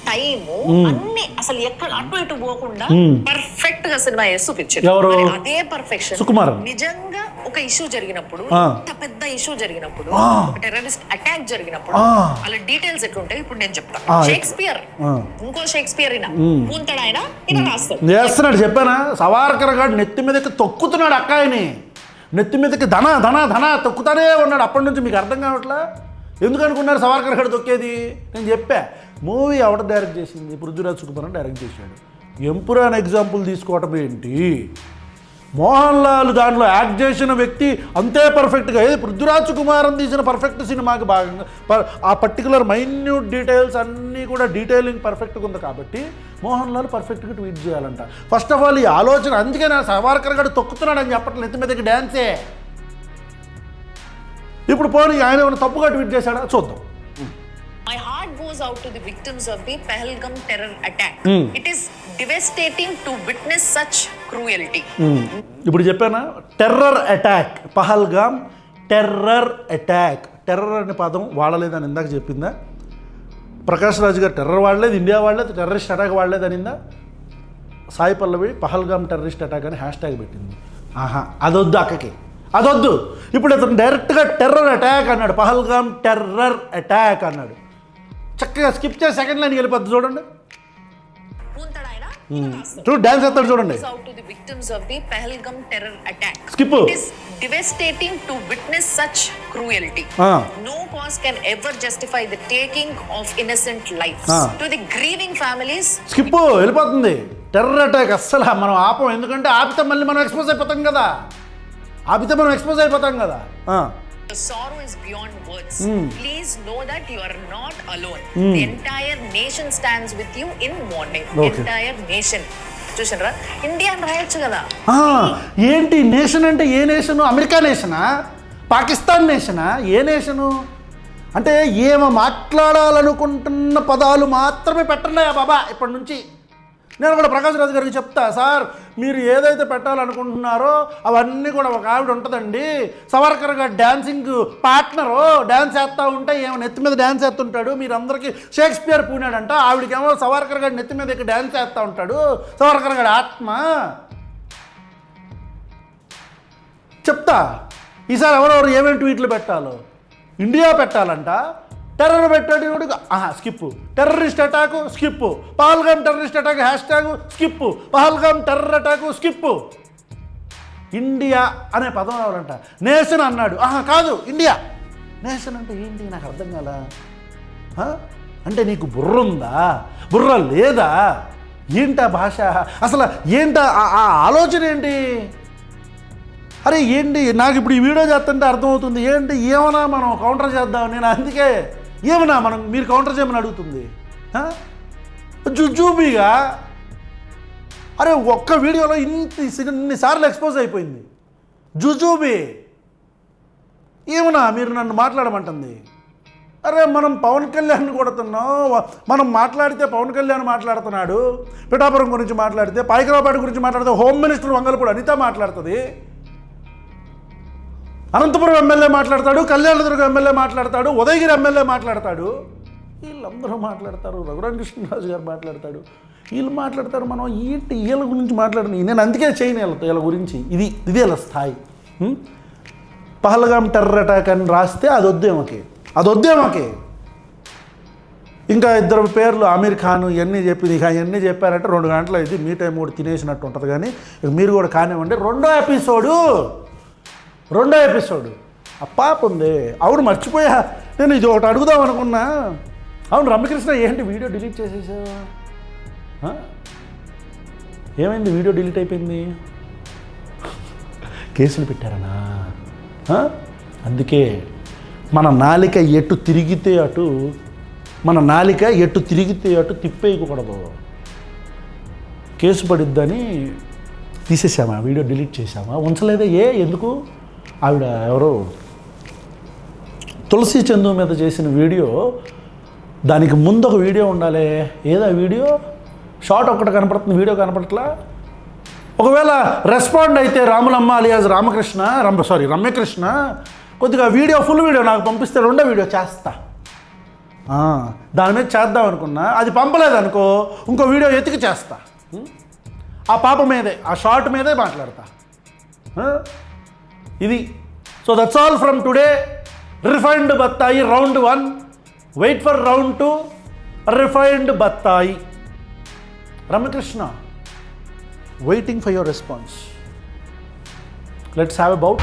టైము, అన్ని అసలు ఎక్కడ అటు ఇటు పోకుండా పర్ఫెక్ట్ గా సినిమా చేసి చూపించారు. అదే పర్ఫెక్షన్ సుకుమారన్ నిజంగా ఒక ఇష్యూ జరిగినప్పుడు, ఇంత పెద్ద ఇష్యూ జరిగినప్పుడు, ఒక టెర్రరిస్ట్ అటాక్ జరిగినప్పుడు అలా డీటెయిల్స్ ఎట్లుంటాయి ఇప్పుడు నేను చెప్తాను. షేక్స్పియర్, ఇంకో షేక్స్పియర్ అయినా పూంతాడు, ఆయన ఇలా రాస్తాడు. చెప్పానా, సవార్కర్ గారు నెత్తి మీదకి తొక్కుతున్నాడు అక్కాయిని, నెత్తి మీదకి ధన ధన ధన తొక్కుతానే ఉన్నాడు. అప్పటి నుంచి మీకు అర్థం కావట్లా? ఎందుకు అనుకున్నారు సవార్కర్ గారు తొక్కేది? నేను చెప్పా, మూవీ ఎవడ డైరెక్ట్ చేసింది? పృథ్వీరాజ్ సుకుమారన్ డైరెక్ట్ చేశాడు. ఎంపురాన్ ఎగ్జాంపుల్ తీసుకోవటం ఏంటి? మోహన్ లాల్ దాంట్లో యాక్ట్ చేసిన వ్యక్తి అంతే పర్ఫెక్ట్గా, ఏది పృథ్వీరాజ్ సుకుమారన్ తీసిన పర్ఫెక్ట్ సినిమాకి భాగంగా ఆ పర్టికులర్ మైన్యూట్ డీటెయిల్స్ అన్నీ కూడా డీటెయిలింగ్ పర్ఫెక్ట్గా ఉంది కాబట్టి మోహన్ లాల్ పర్ఫెక్ట్గా ట్వీట్ చేయాలంట. ఫస్ట్ ఆఫ్ ఆల్ ఈ ఆలోచన, అందుకే నా సవార్కర్ గారు తొక్కుతున్నాడు అని చెప్పట్లేదు, ఎత్తి మీదకి డ్యాన్సే. ఇప్పుడు పోనీ ఆయన ఏమైనా తప్పుగా ట్వీట్ చేశాడా చూద్దాం. My heart goes goes out to the victims of the Pahalgam terror attack. It is devastating to witness such cruelty. ఇప్పుడు చెప్పానా, terror attack, Pahalgam terror attack. Terror అనే పదం వాడలేదని ఇందాక చెప్పిందా? ప్రకాష్ రాజ్ గారు టెర్రర్ వాడలేదు, ఇండియా వాడలేదు, టెర్రరిస్ట్ అటాక్ వాడలేదు అనిందా? సాయి పల్లవి పహల్గామ్ టెర్రరిస్ట్ అటాక్ అని హ్యాష్ పెట్టింది. ఆహా, అదొద్దు అక్కకి, అదొద్దు. ఇప్పుడు అతను డైరెక్ట్గా టెర్రర్ అటాక్ అన్నాడు, పహల్గామ్ టెర్రర్ అటాక్ అన్నాడు. చక్కగా స్కిప్ చేసి సెకండ్ లైన్కి వెళ్ళిపోద్ది చూడండి. చూడు డాన్స్ చేస్తాడు చూడండి. Goes out to the victims of the Pahalgam terror attack. Skip. It is devastating to witness such cruelty. No cause can ever justify the taking of innocent lives. To the grieving families. Skip వెళ్ళిపోతుంది. టెర్రర్ అటాక్ అస్సలు మనం ఆపం, ఎందుకంటే ఆపితే మళ్ళీ మనం ఎక్స్పోజ్ అయిపోతాం కదా. The sorrow is beyond words. Please know that you are not alone. The entire nation stands with you in mourning. Entire nation. చూసారా, ఇండియా అని రాయొచ్చు కదా. ఏంటి నేషన్ అంటే ఏ నేషను? అమెరికా నేషనా, పాకిస్తాన్ నేషనా, ఏ నేషను? అంటే ఏమో మాట్లాడాలనుకుంటున్న పదాలు మాత్రమే పెట్టండి బాబా. ఇప్పటి నుంచి నేను కూడా ప్రకాష్ రాజు గారికి చెప్తా, సార్ మీరు ఏదైతే పెట్టాలనుకుంటున్నారో అవన్నీ కూడా ఒక ఆవిడ ఉంటుందండి, సవర్కర్ గారు డ్యాన్సింగ్ పార్ట్నరు, డ్యాన్స్ చేస్తూ ఉంటే ఏమో నెత్తి మీద డ్యాన్స్ చేస్తుంటాడు, మీరు అందరికీ షేక్స్పియర్ పూనాడంట, ఆవిడకేమో సవర్కర్ గారు నెత్తి మీద ఇక్కడ డ్యాన్స్ చేస్తూ ఉంటాడు, సవర్కర్ గారి ఆత్మ. చెప్తా ఈసారి ఎవరెవరు ఏమేమి ట్వీట్లు పెట్టాలో. ఇండియా పెట్టాలంట, టెర్రర్ పెట్టేటి skip, terrorist attack skip, Pahalgam terrorist attack hashtag skip, Pahalgam terror attack skip. India అనే పదం రావాలంట. నేషన్ అన్నాడు, కాదు ఇండియా. నేషన్ అంటే ఏంటి నాకు అర్థం కాల. అంటే నీకు బుర్ర ఉందా, బుర్ర లేదా? ఏంటా భాష అసలు, ఏంటా ఆ ఆలోచన ఏంటి? అరే ఏంటి, నాకు ఇప్పుడు ఈ వీడియో చేస్తుంటే అర్థమవుతుంది ఏంటి, ఏమన్నా మనం కౌంటర్ చేద్దాం. నేను అందుకే ఏమన్నా మీరు కౌంటర్ చేయమని అడుగుతుంది. జుజూబీగా అరే ఒక్క వీడియోలో ఇన్నిసార్లు ఎక్స్పోజ్ అయిపోయింది. జుజూబీ ఏమన్నా మీరు నన్ను మాట్లాడమంటుంది. అరే మనం పవన్ కళ్యాణ్ కొడుతున్నాం, మనం మాట్లాడితే పవన్ కళ్యాణ్ మాట్లాడుతున్నాడు, పిఠాపురం గురించి మాట్లాడితే, పాయకరావుపేట గురించి మాట్లాడితే హోమ్ మినిస్టర్ వంగలపూడి అనిత మాట్లాడుతుంది, అనంతపురం ఎమ్మెల్యే మాట్లాడతాడు, కళ్యాణదుర్గం ఎమ్మెల్యే మాట్లాడతాడు, ఉదయగిరి ఎమ్మెల్యే మాట్లాడతాడు, వీళ్ళందరూ మాట్లాడతారు, రఘురామకృష్ణరాజు గారు మాట్లాడతాడు, వీళ్ళు మాట్లాడతారు. మనం ఏంటి వీళ్ళ గురించి మాట్లాడిన, నేను అందుకే చేయను వీళ్ళ గురించి. ఇది వీళ్ళ స్థాయి. పహల్గామ్ టెర్రర్ అటాక్ అని రాస్తే అదొద్దేమకి. ఇంకా ఇద్దరు పేర్లు అమీర్ ఖాన్ ఇవన్నీ చెప్పింది. ఇక అవన్నీ చెప్పారంటే 2 గంటలు ఇది మీ టైం కూడా తినేసినట్టు ఉంటుంది. కానీ మీరు కూడా కానివ్వండి. రెండో ఎపిసోడు ఆ పాప ఉంది. అవును మర్చిపోయా, నేను ఇది ఒకటి అడుగుదాం అనుకున్నా. అవును రమ్యకృష్ణ ఏంటి వీడియో డిలీట్ చేసేసావు? ఏమైంది, వీడియో డిలీట్ అయిపోయింది? కేసులు పెట్టారనా? అందుకే మన నాలిక ఎటు తిరిగితే అటు తిప్పేయకూడదు. కేసు పడిద్దని తీసేసామా, వీడియో డిలీట్ చేసామా, ఉంచలేదా? ఎందుకు? ఆవిడ ఎవరో తులసి చందు మీద చేసిన వీడియో, దానికి ముందు ఒక వీడియో ఉండాలి. ఏదా వీడియో? షార్ట్ ఒక్కటి కనపడుతుంది, వీడియో కనపడట్లా. ఒకవేళ రెస్పాండ్ అయితే రాములమ్మ అలియాజ్ రమ్యకృష్ణ కొద్దిగా వీడియో, ఫుల్ వీడియో నాకు పంపిస్తే రెండో వీడియో చేస్తా. దాని మీద చేద్దాం అనుకున్నా, అది పంపలేదనుకో ఇంకో వీడియో ఎతికి చేస్తా. ఆ పాప మీదే, ఆ షార్ట్ మీదే మాట్లాడతా. ఇది. So that's all from today. Refined బత్తాయి round 1. Wait for round 2. Refined బత్తాయి. Ramyakrishna, waiting for your response. Let's have a bout.